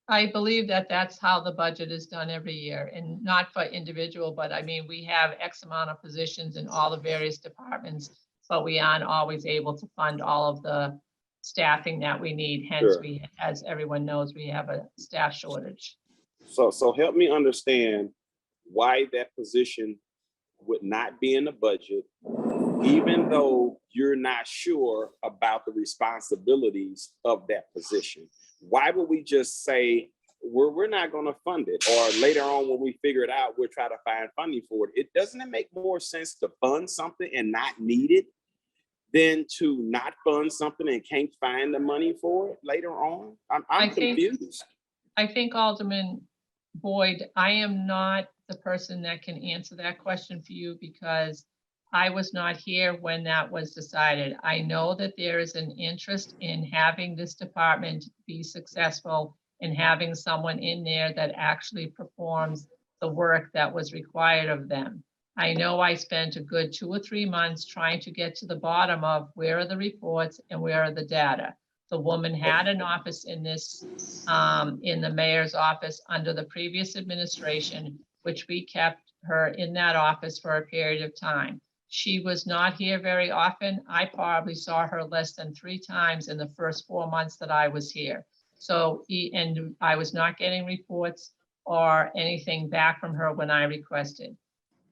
I believe that that's how the budget is done every year, and not for individual, but I mean, we have X amount of positions in all the various departments, but we aren't always able to fund all of the staffing that we need. Hence, Sure. as everyone knows, we have a staff shortage. So help me understand why that position would not be in the budget, even though you're not sure about the responsibilities of that position. Why would we just say, we're not going to fund it? Or later on, when we figure it out, we'll try to find funding for it. Doesn't it make more sense to fund something and not need it than to not fund something and can't find the money for it later on? I'm confused. I think Alderman Boyd, I am not the person that can answer that question for you because I was not here when that was decided. I know that there is an interest in having this department be successful and having someone in there that actually performs the work that was required of them. I know I spent a good 2 or 3 months trying to get to the bottom of where are the reports and where are the data. The woman had an office in this, in the mayor's office under the previous administration, which we kept her in that office for a period of time. She was not here very often. I probably saw her less than 3 times in the first 4 months that I was here. So, and I was not getting reports or anything back from her when I requested.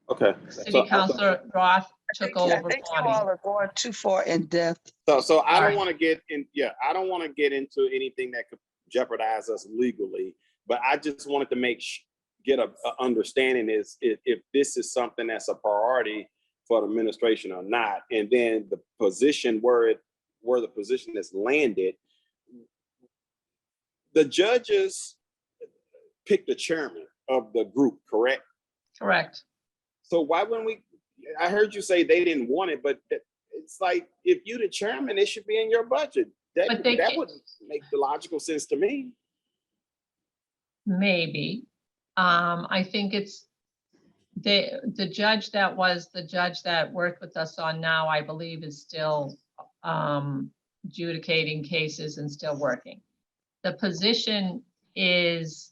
Okay. City Councilor Roth took I over think for you me. all are going too far in depth. So I Sorry. don't want to get in. Yeah, I don't want to get into anything that could jeopardize us legally. But I just wanted to get a understanding is if this is something that's a priority for the administration or not, and then the position where the position is landed. The judges pick the chairman of the group, correct? Correct. So why wouldn't we? I heard you say they didn't want it, but it's like if you're the chairman, it should be in your budget. That would make the logical sense to me. Maybe. I think it's the judge that was the judge that worked with us on now, I believe, is still adjudicating cases and still working. The position is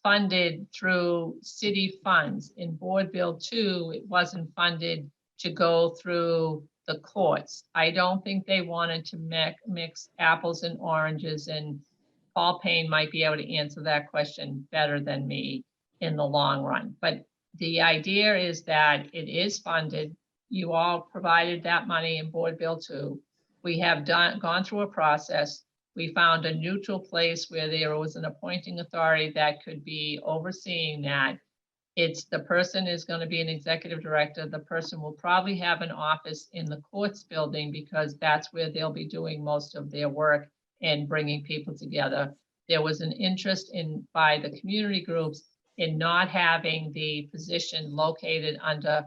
funded through city funds. In Board Bill 2, it wasn't funded to go through the courts. I don't think they wanted to mix apples and oranges, and Paul Payne might be able to answer that question better than me in the long run. But the idea is that it is funded. You all provided that money in Board Bill 2. We have gone through a process. We found a neutral place where there was an appointing authority that could be overseeing that. The person is going to be an executive director. The person will probably have an office in the courts building because that's where they'll be doing most of their work and bringing people together. There was an interest by the community groups in not having the position located under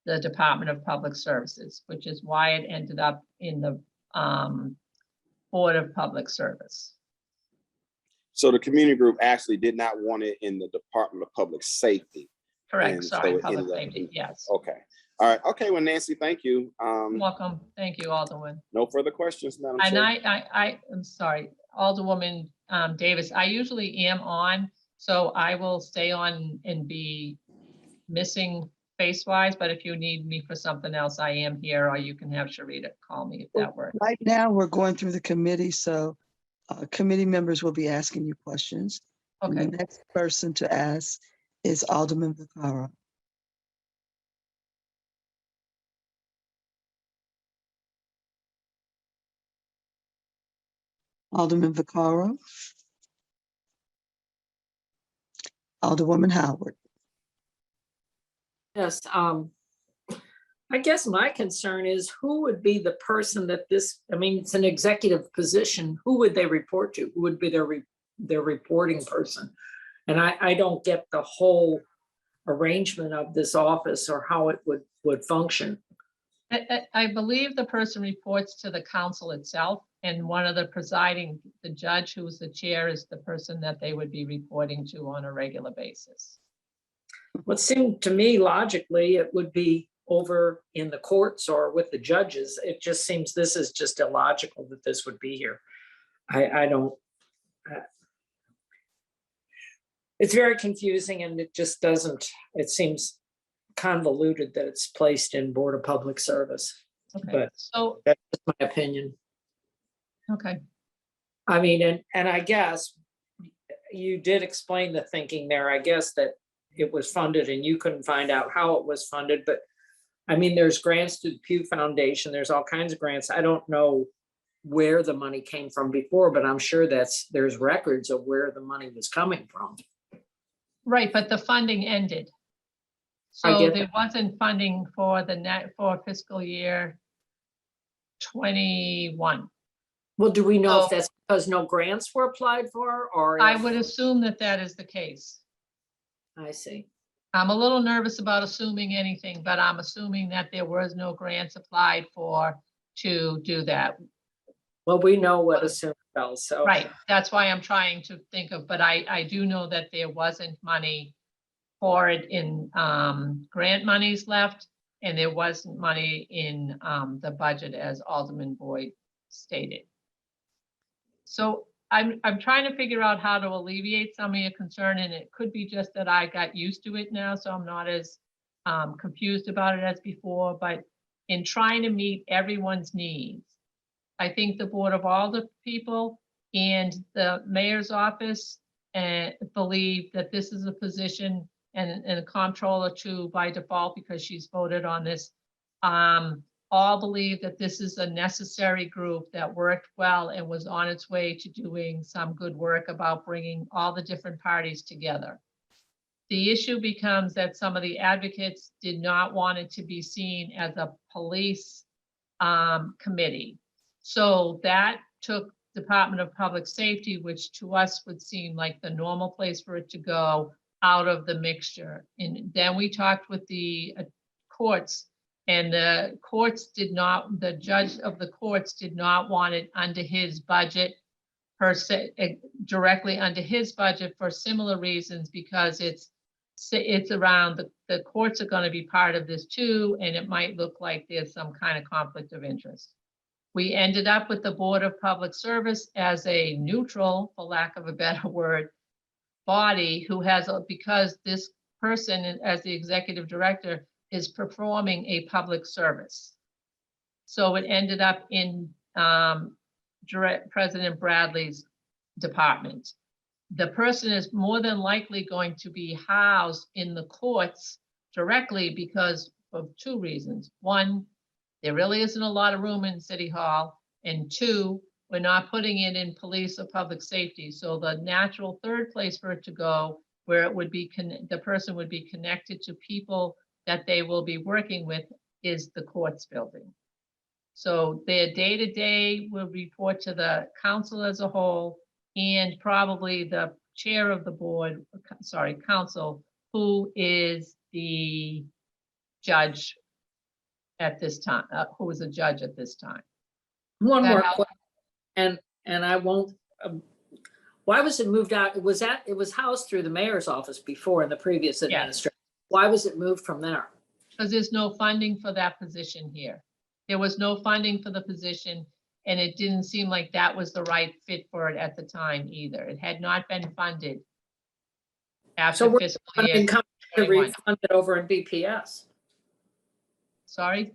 the Department of Public Services, which is why it ended up in the Board of Public Service. So the community group actually did not want it in the Department of Public Safety. Correct, And sorry, so it public ended up safety, yes. Okay. All right. Okay. Well, Nancy, thank you. Welcome, thank you, Alderman. No further questions, Madam And Chair. I'm sorry, Alderwoman Davis, I usually am on, so I will stay on and be missing face-wise, but if you need me for something else, I am here, or you can have Sharita call me if that works. Right now, we're going through the committee, so committee members will be asking you questions. And Okay. the next person to ask is Alderman Vaccaro. Alderman Vaccaro. Alderwoman Howard. Yes, I guess my concern is who would be the person that it's an executive position. Who would they report to? Who would be their reporting person? And I don't get the whole arrangement of this office or how it would function. I believe the person reports to the council itself, and one of the judge who's the chair is the person that they would be reporting to on a regular basis. What seemed to me logically, it would be over in the courts or with the judges. It just seems this is just illogical that this would be here. I don't. It's very confusing and it just doesn't, it seems convoluted that it's placed in Board of Public Service. Okay, But so, that's just my opinion. okay, I mean, and I guess you did explain the thinking there. I guess that it was funded and you couldn't find out how it was funded, but I mean, there's grants to the Pew Foundation. There's all kinds of grants. I don't know where the money came from before, but I'm sure there's records of where the money was coming from. right, but the funding ended. I So get there that. wasn't funding for for fiscal year 21. Well, do we know if So- that's because no grants were applied for or? I if- would assume that that is the case. I see. I'm a little nervous about assuming anything, but I'm assuming that there was no grants applied for to do that. Well, we know what assumed fell, so. Right, that's why I'm trying to think of, but I do know that there wasn't money for it in grant monies left, and there wasn't money in the budget, as Alderman Boyd stated. So I'm trying to figure out how to alleviate some of your concern, and it could be just that I got used to it now, so I'm not as confused about it as before, but in trying to meet everyone's needs, I think the Board of Alder people and the mayor's office believe that this is a position, and a comptroller too by default because she's voted on this, all believe that this is a necessary group that worked well and was on its way to doing some good work about bringing all the different parties together. The issue becomes that some of the advocates did not want it to be seen as a police committee. So that took Department of Public Safety, which to us would seem like the normal place for it to go, out of the mixture. And then we talked with the courts, and the courts did not, the judge of the courts did not want it under his budget per se, directly under his budget for similar reasons, because it's around, the courts are going to be part of this too, and it might look like there's some kind of conflict of interest. We ended up with the Board of Public Service as a neutral, for lack of a better word, body who has, because this person as the executive director is performing a public service. So it ended up in President Bradley's department. The person is more than likely going to be housed in the courts directly because of two reasons. One, there really isn't a lot of room in City Hall. And two, we're not putting it in police or public safety. So the natural third place for it to go, where it would be, the person would be connected to people that they will be working with, is the courts building. So their day-to-day will report to the council as a whole, and probably the chair of the board, council, who is the judge at this time, who is a judge at this time. One That more help? question, and I won't, why was it moved out? It was housed through the mayor's office before in the previous administration. Why was it moved from there? Because there's no funding for that position here. There was no funding for the position, and it didn't seem like that was the right fit for it at the time either. It had not been funded So after where fiscal did the year funding come to 21. refund it over in BPS? Sorry?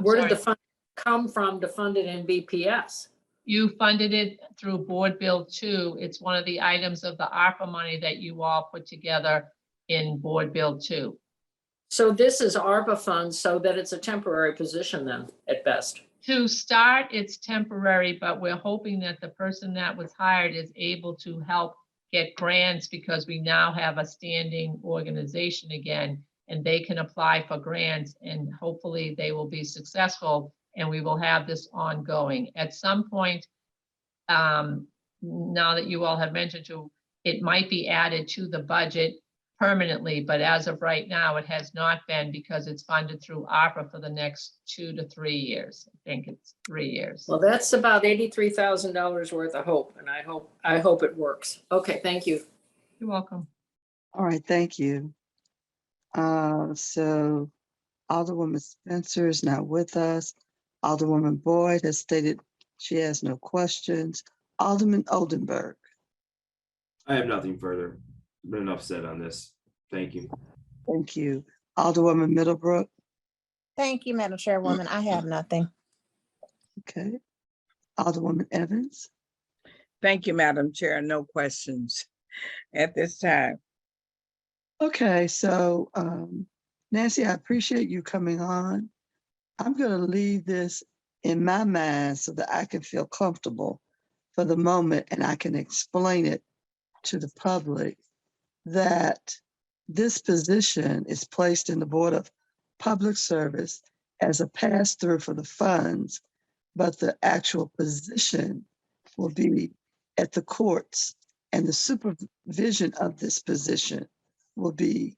Where did the sorry. fund come from to fund it in BPS? You funded it through Board Bill 2. It's one of the items of the ARPA money that you all put together in Board Bill 2. So this is ARPA funds, so that it's a temporary position then, at best. To start, it's temporary, but we're hoping that the person that was hired is able to help get grants, because we now have a standing organization again, and they can apply for grants, and hopefully they will be successful, and we will have this ongoing. At some point, now that you all have mentioned to, it might be added to the budget permanently, but as of right now, it has not been, because it's funded through ARPA for the next 2 to 3 years. I think it's 3 years. Well, that's about $83,000 worth of hope, and I hope it works. Okay, thank you. You're welcome. All right, thank you. So Alderwoman Spencer is not with us. Alderwoman Boyd has stated she has no questions. Alderman Oldenburg. I have nothing further. Been enough said on this. Thank you. Thank you. Alderwoman Middlebrook. Thank you, Madam Chairwoman. I have nothing. Okay. Alderwoman Evans. Thank you, Madam Chair. No questions at this time. Okay, so Nancy, I appreciate you coming on. I'm going to leave this in my mind so that I can feel comfortable for the moment and I can explain it to the public that this position is placed in the Board of Public Service as a pass-through for the funds, but the actual position will be at the courts, and the supervision of this position will be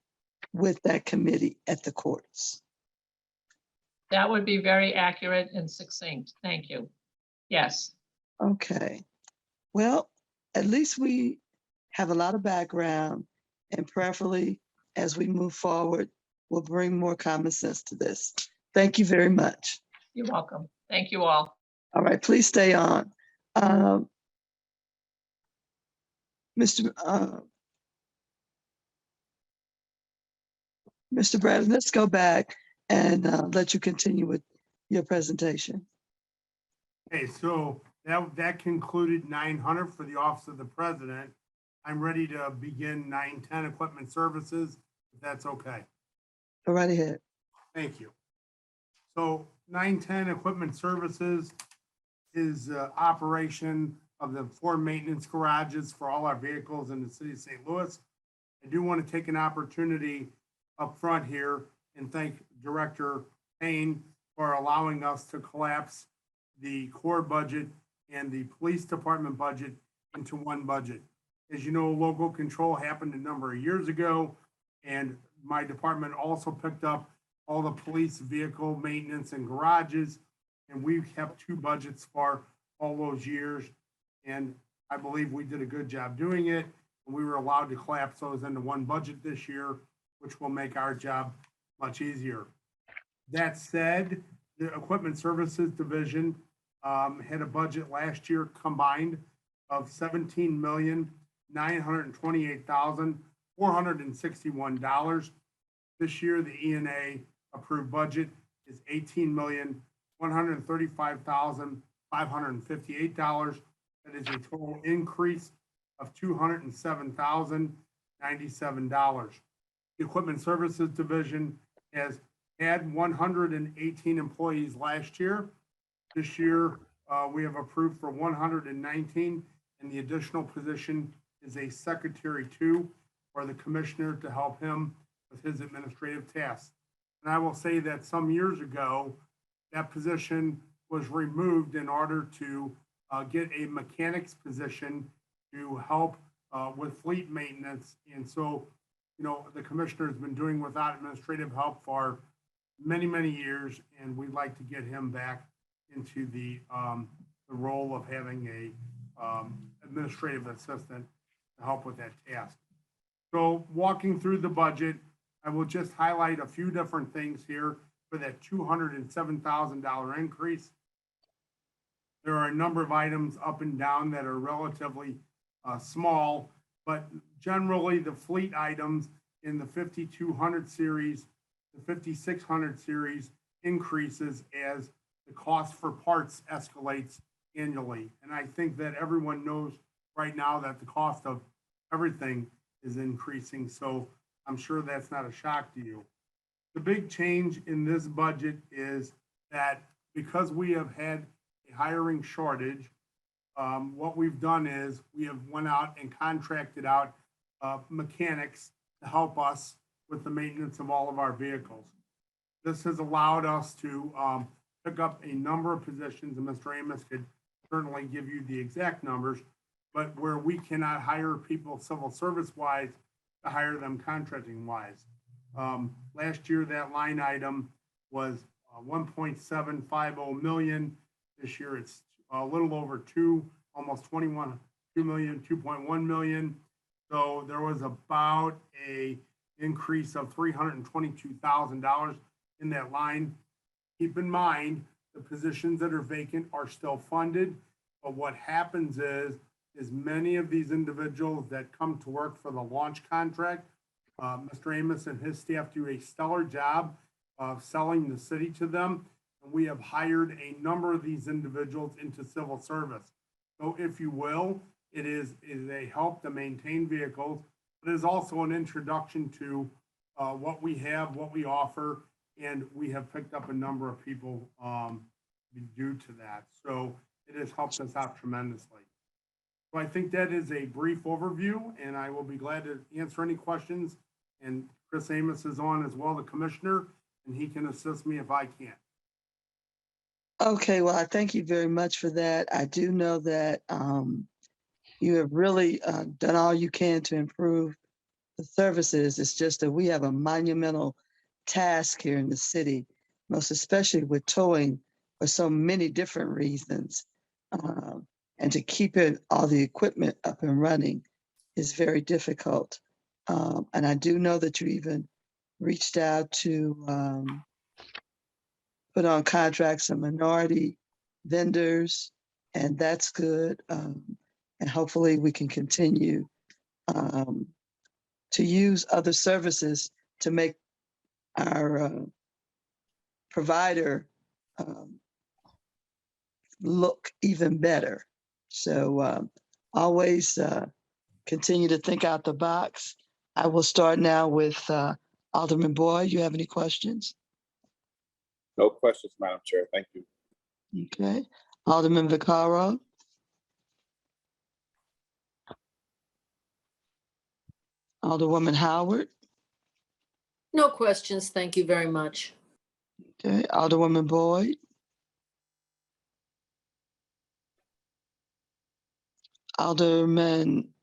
with that committee at the courts. That would be very accurate and succinct. Thank you. Yes. Okay. Well, at least we have a lot of background, and preferably as we move forward, we'll bring more common sense to this. Thank you very much. You're welcome. Thank you all. All right, please stay on. Mr. Bradley, let's go back and let you continue with your presentation. Okay, so that concluded 900 for the Office of the President. I'm ready to begin 910 Equipment Services, if that's okay. Go right ahead. Thank you. So 910 Equipment Services is operation of the 4 maintenance garages for all our vehicles in the city of St. Louis. I do want to take an opportunity up front here and thank Director Payne for allowing us to collapse the core budget and the police department budget into one budget. As you know, local control happened a number of years ago, and my department also picked up all the police vehicle maintenance and garages, and we've kept 2 budgets for all those years. And I believe we did a good job doing it. And we were allowed to collapse those into one budget this year, which will make our job much easier. That said, the Equipment Services Division had a budget last year combined of $17,928,461. This year, the E&A approved budget is $18,135,558. That is a total increase of $207,097. The Equipment Services Division has had 118 employees last year. This year, we have approved for 119, and the additional position is a secretary 2 for the commissioner to help him with his administrative tasks. And I will say that some years ago, that position was removed in order to get a mechanic's position to help with fleet maintenance. And so, you know, the commissioner has been doing without administrative help for many, many years, and we'd like to get him back into the role of having a administrative assistant to help with that task. So walking through the budget, I will just highlight a few different things here for that $207,000 increase. There are a number of items up and down that are relatively small, but generally the fleet items in the 5200 series, the 5600 series increases as the cost for parts escalates annually. And I think that everyone knows right now that the cost of everything is increasing. So I'm sure that's not a shock to you. The big change in this budget is that because we have had a hiring shortage, what we've done is we have went out and contracted out mechanics to help us with the maintenance of all of our vehicles. This has allowed us to pick up a number of positions, and Mr. Amos could certainly give you the exact numbers, but where we cannot hire people civil service wise, to hire them contracting wise. Last year, that line item was 1.750 million. This year, it's a little over 2 million, 2.1 million. So there was about a increase of $322,000 in that line. Keep in mind, the positions that are vacant are still funded, but what happens is many of these individuals that come to work for the launch contract, Mr. Amos and his staff do a stellar job of selling the city to them. And we have hired a number of these individuals into civil service. So if you will, it is a help to maintain vehicles, but it is also an introduction to what we have, what we offer, and we have picked up a number of people due to that. So it has helped us out tremendously. So I think that is a brief overview, and I will be glad to answer any questions. And Chris Amos is on as well, the commissioner, and he can assist me if I can. Okay, well, I thank you very much for that. I do know that you have really done all you can to improve the services. It's just that we have a monumental task here in the city, most especially with towing for so many different reasons. And to keep all the equipment up and running is very difficult. And I do know that you even reached out to put on contracts some minority vendors, and that's good. And hopefully we can continue to use other services to make our provider look even better. So always continue to think out the box. I will start now with Alderman Boyd. You have any questions? No questions, Madam Chair. Thank you. Okay. Alderman Vaccaro. Alderwoman Howard. No questions. Thank you very much. Okay. Alderwoman Boyd. Alderman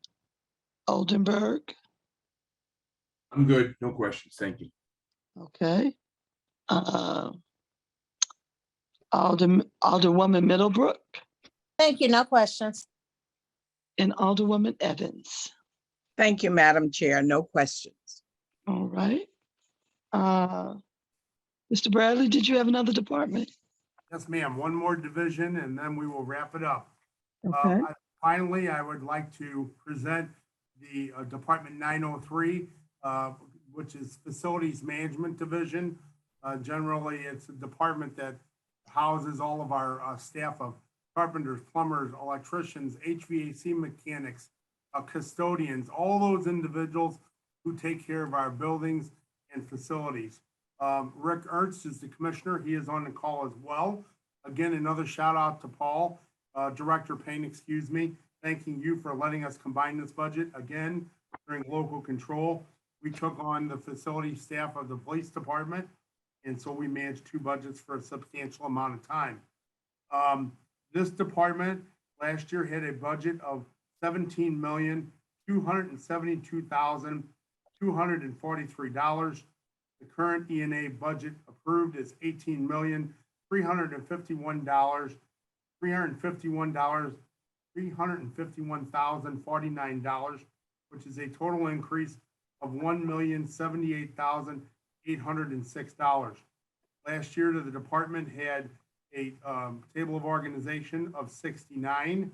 Oldenburg. I'm good. No questions. Thank you. Okay. Alderwoman Middlebrook Thank you. No questions. and Alderwoman Evans. Thank you, Madam Chair. No questions. All right. Mr. Bradley, did you have another department? Yes, ma'am. One more division, and then we will wrap it up. Okay. Finally, I would like to present the Department 903, which is Facilities Management Division. Generally, it's a department that houses all of our staff of carpenters, plumbers, electricians, HVAC mechanics, custodians, all those individuals who take care of our buildings and facilities. Rick Ernst is the commissioner. He is on the call as well. Again, another shout out to Paul, Director Payne, excuse me, thanking you for letting us combine this budget again during local control. We took on the facility staff of the police department, and so we managed two budgets for a substantial amount of time. This department last year had a budget of $17,272,243. The current ENA budget approved is $351,049, which is a total increase of $1,078,806. Last year, the department had a table of organization of 69,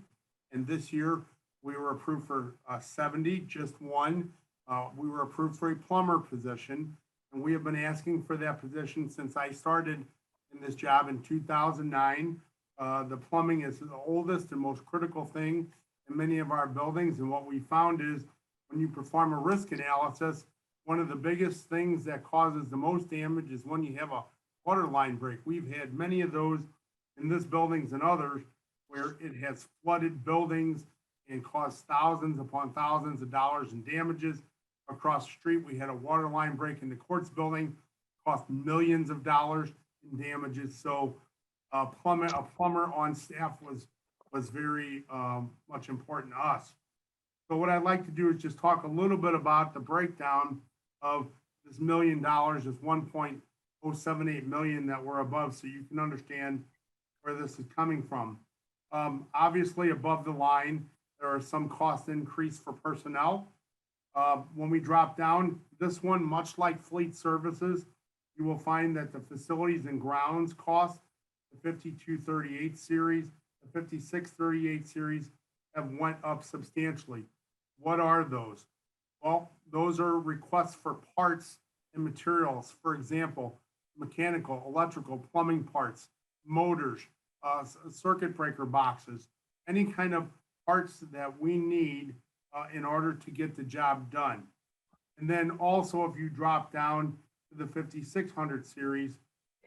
and this year we were approved for 70, just one. We were approved for a plumber position, and we have been asking for that position since I started in this job in 2009. The plumbing is the oldest and most critical thing in many of our buildings, and what we found is when you perform a risk analysis, one of the biggest things that causes the most damage is when you have a water line break. We've had many of those in this buildings and others where it has flooded buildings and caused thousands upon thousands of dollars in damages. Across the street, we had a water line break in the courts building, cost millions of dollars in damages. So a plumber on staff was very much important to us. So what I'd like to do is just talk a little bit about the breakdown of this $1 million, this 1.078 million that we're above, so you can understand where this is coming from. Obviously above the line, there are some cost increase for personnel. When we drop down, this one, much like fleet services, you will find that the facilities and grounds cost, the 5238 series, the 5638 series have went up substantially. What are those? Well, those are requests for parts and materials. For example, mechanical, electrical, plumbing parts, motors, circuit breaker boxes, any kind of parts that we need in order to get the job done. And then also, if you drop down to the 5600 series,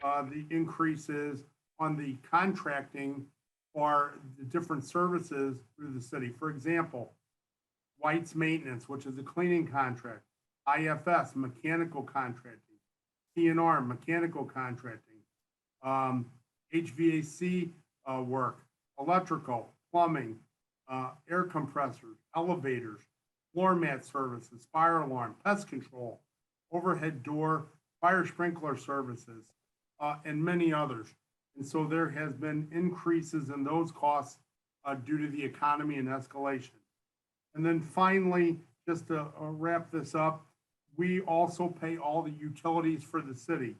the increases on the contracting for the different services through the city. For example, White's Maintenance, which is a cleaning contract, IFS, mechanical contracting, CNR, mechanical contracting, HVAC work, electrical, plumbing, air compressors, elevators, floor mat services, fire alarm, pest control, overhead door, fire sprinkler services, and many others. And so there has been increases in those costs due to the economy and escalation. And then finally, just to wrap this up, we also pay all the utilities for the city.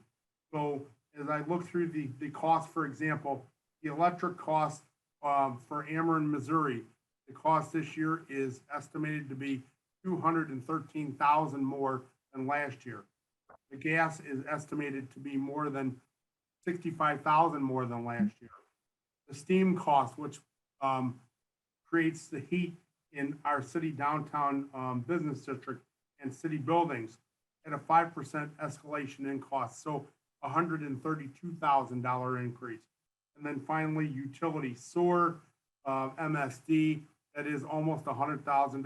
So as I look through the cost, for example, the electric cost for Ameren, Missouri, the cost this year is estimated to be $213,000 more than last year. The gas is estimated to be more than $65,000 more than last year. The steam cost, which creates the heat in our city downtown business district and city buildings, at a 5% escalation in costs. So $132,000 increase. And then finally, utility sewer, MSD, that is almost $100,000,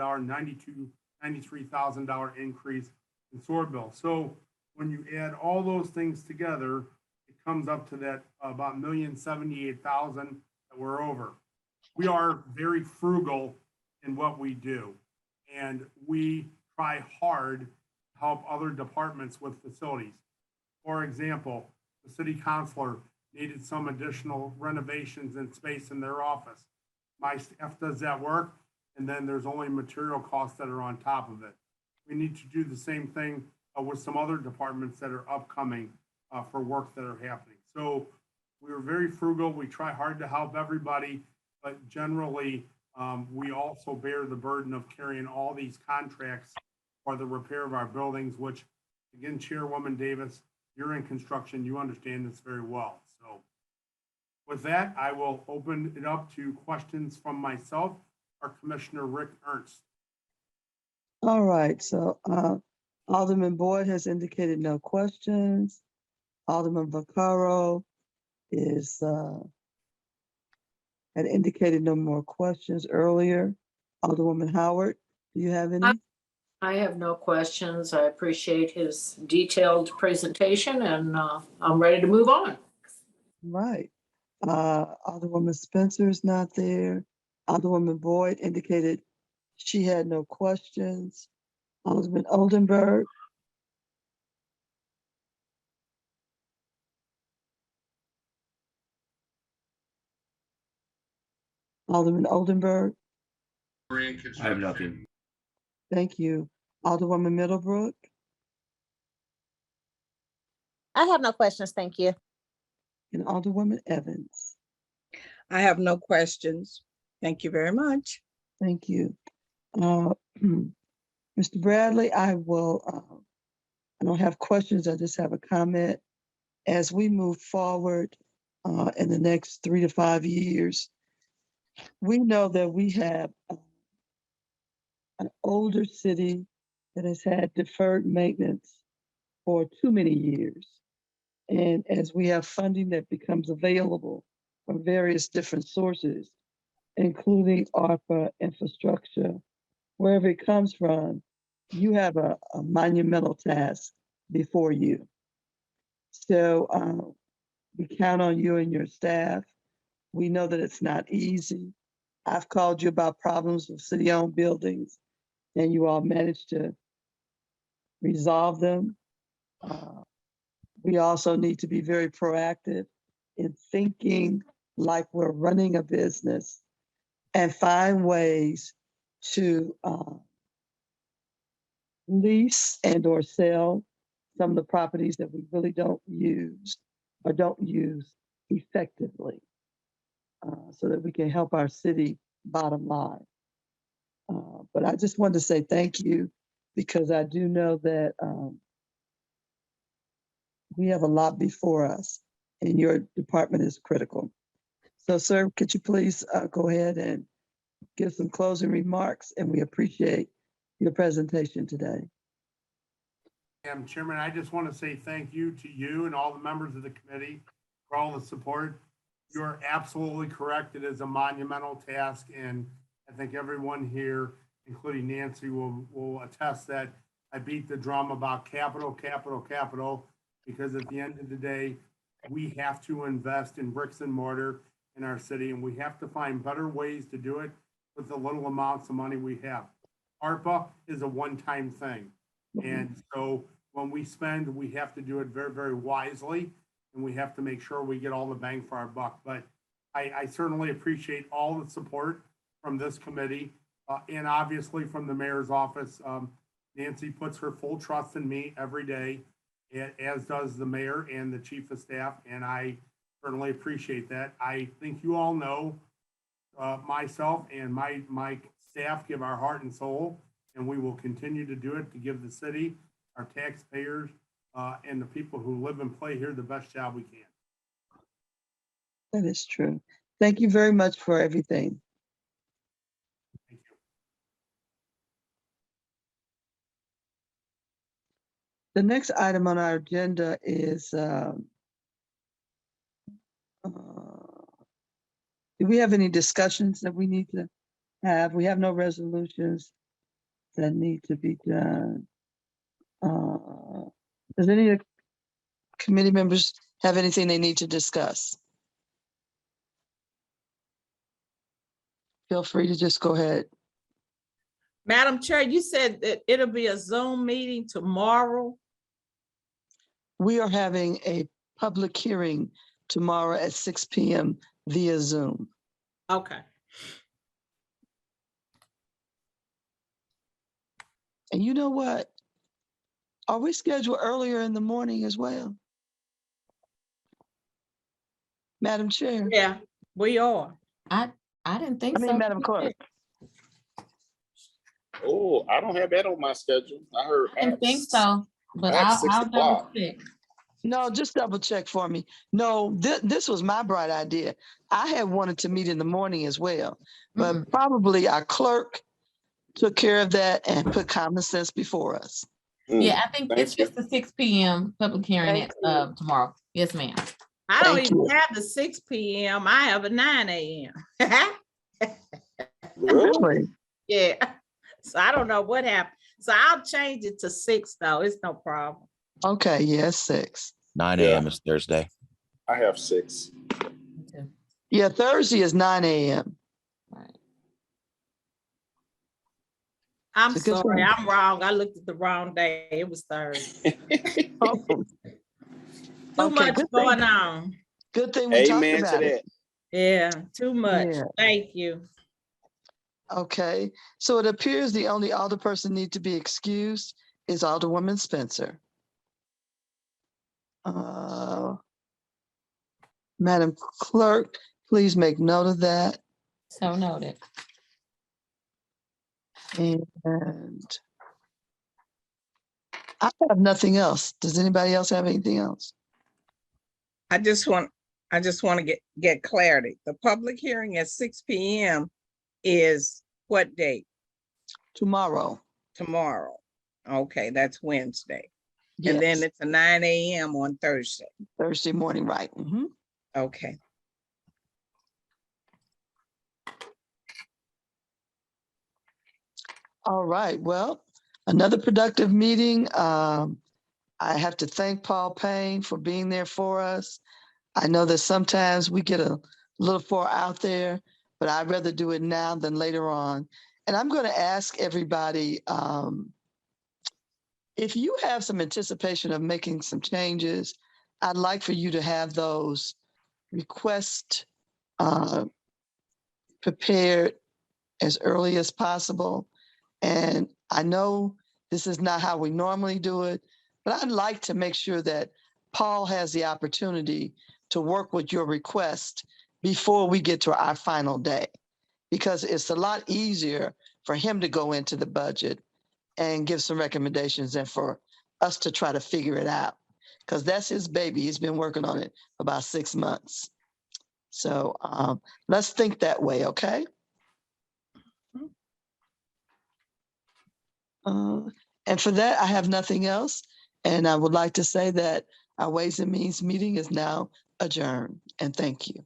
$93,000 increase in sewer bill. So when you add all those things together, it comes up to that about $1,078,000 that we're over. We are very frugal in what we do, and we try hard to help other departments with facilities. For example, the city councilor needed some additional renovations and space in their office. My staff does that work, and then there's only material costs that are on top of it. We need to do the same thing with some other departments that are upcoming for work that are happening. So we are very frugal. We try hard to help everybody, but generally, we also bear the burden of carrying all these contracts for the repair of our buildings, which, again, Chairwoman Davis, you're in construction, you understand this very well. So with that, I will open it up to questions from myself or Commissioner Rick Ernst. All right, so Alderman Boyd has indicated no questions. Alderman Vaccaro had indicated no more questions earlier. Alderwoman Howard, do you have any? I have no questions. I appreciate his detailed presentation, and I'm ready to move on. Right. Alderwoman Spencer is not there. Alderwoman Boyd indicated she had no questions. Alderman Oldenburg. Alderman Oldenburg. I have nothing. Thank you. Alderwoman Middlebrook. I have no questions, thank you. And Alderwoman Evans. I have no questions. Thank you very much. Thank you. Mr. Bradley, I don't have questions, I just have a comment. As we move forward in the next 3 to 5 years, we know that we have an older city that has had deferred maintenance for too many years. And as we have funding that becomes available from various different sources, including ARPA, infrastructure, wherever it comes from, you have a monumental task before you. So we count on you and your staff. We know that it's not easy. I've called you about problems with city-owned buildings, and you all managed to resolve them. We also need to be very proactive in thinking like we're running a business and find ways to lease and or sell some of the properties that we really don't use or don't use effectively, so that we can help our city bottom line. But I just wanted to say thank you, because I do know that we have a lot before us and your department is critical. So, sir, could you please go ahead and give some closing remarks, and we appreciate your presentation today. Madam Chairman, I just want to say thank you to you and all the members of the committee for all the support. You're absolutely correct. It is a monumental task, and I think everyone here, including Nancy, will attest that I beat the drum about capital, capital, capital, because at the end of the day, we have to invest in bricks and mortar in our city, and we have to find better ways to do it with the little amounts of money we have. ARPA is a one-time thing. And so when we spend, we have to do it very, very wisely, and we have to make sure we get all the bang for our buck. But I certainly appreciate all the support from this committee, and obviously from the mayor's office. Nancy puts her full trust in me every day, as does the mayor and the chief of staff, and I certainly appreciate that. I think you all know myself and my staff give our heart and soul, and we will continue to do it to give the city, our taxpayers, and the people who live and play here the best job we can. That is true. Thank you very much for everything. Thank you. The next item on our agenda is, do we have any discussions that we need to have? We have no resolutions that need to be done. Does any of the committee members have anything they need to discuss? Feel free to just go ahead. Madam Chair, you said that it'll be a Zoom meeting tomorrow. We are having a public hearing tomorrow at 6 p.m. via Zoom. Okay. And you know what? Are we scheduled earlier in the morning as well? Madam Chair? Yeah, we are. I didn't think so. Madam Clerk. Oh, I don't have that on my schedule. I heard. I didn't think so, but at I'll 6 double o'clock. check. No, just double check for me. No, this was my bright idea. I had wanted to meet in the morning as well, but probably our clerk took care of that and put common sense before us. Yeah, I think it's just the 6 p.m. public hearing at tomorrow. Yes, ma'am. I don't Thank even you. have the 6 p.m. I have a 9 a.m. Really? Yeah. So I don't know what happened. So I'll change it to 6 though. It's no problem. Okay, yes, 6. 9 a.m. is Thursday. I have 6. Yeah, Thursday is 9 a.m. I'm It's a good sorry, thing. I'm wrong. I looked at the wrong day. It was Thursday. Too much good going thing. on. Good thing we talked Amen to about it. that. Yeah, too much. Yeah. Thank you. Okay, so it appears the only alderperson need to be excused is Alderwoman Spencer. Madam Clerk, please make note of that. So noted. And I have nothing else. Does anybody else have anything else? I just want to get clarity. The public hearing at 6 p.m. is what date? Tomorrow. Tomorrow. Okay, that's Wednesday. Yes. And then it's a 9 a.m. on Thursday. Thursday morning, right? Mm-hmm. Okay. All right. Well, another productive meeting. I have to thank Paul Payne for being there for us. I know that sometimes we get a little far out there, but I'd rather do it now than later on. And I'm going to ask everybody, if you have some anticipation of making some changes, I'd like for you to have those requests prepared as early as possible. And I know This is not how we normally do it, but I'd like to make sure that Paul has the opportunity to work with your request before we get to our final day, because it's a lot easier for him to go into the budget and give some recommendations than for us to try to figure it out, because that's his baby. He's been working on it about 6 months. So let's think that way, okay? And for that, I have nothing else. And I would like to say that our Ways and Means meeting is now adjourned. And thank you.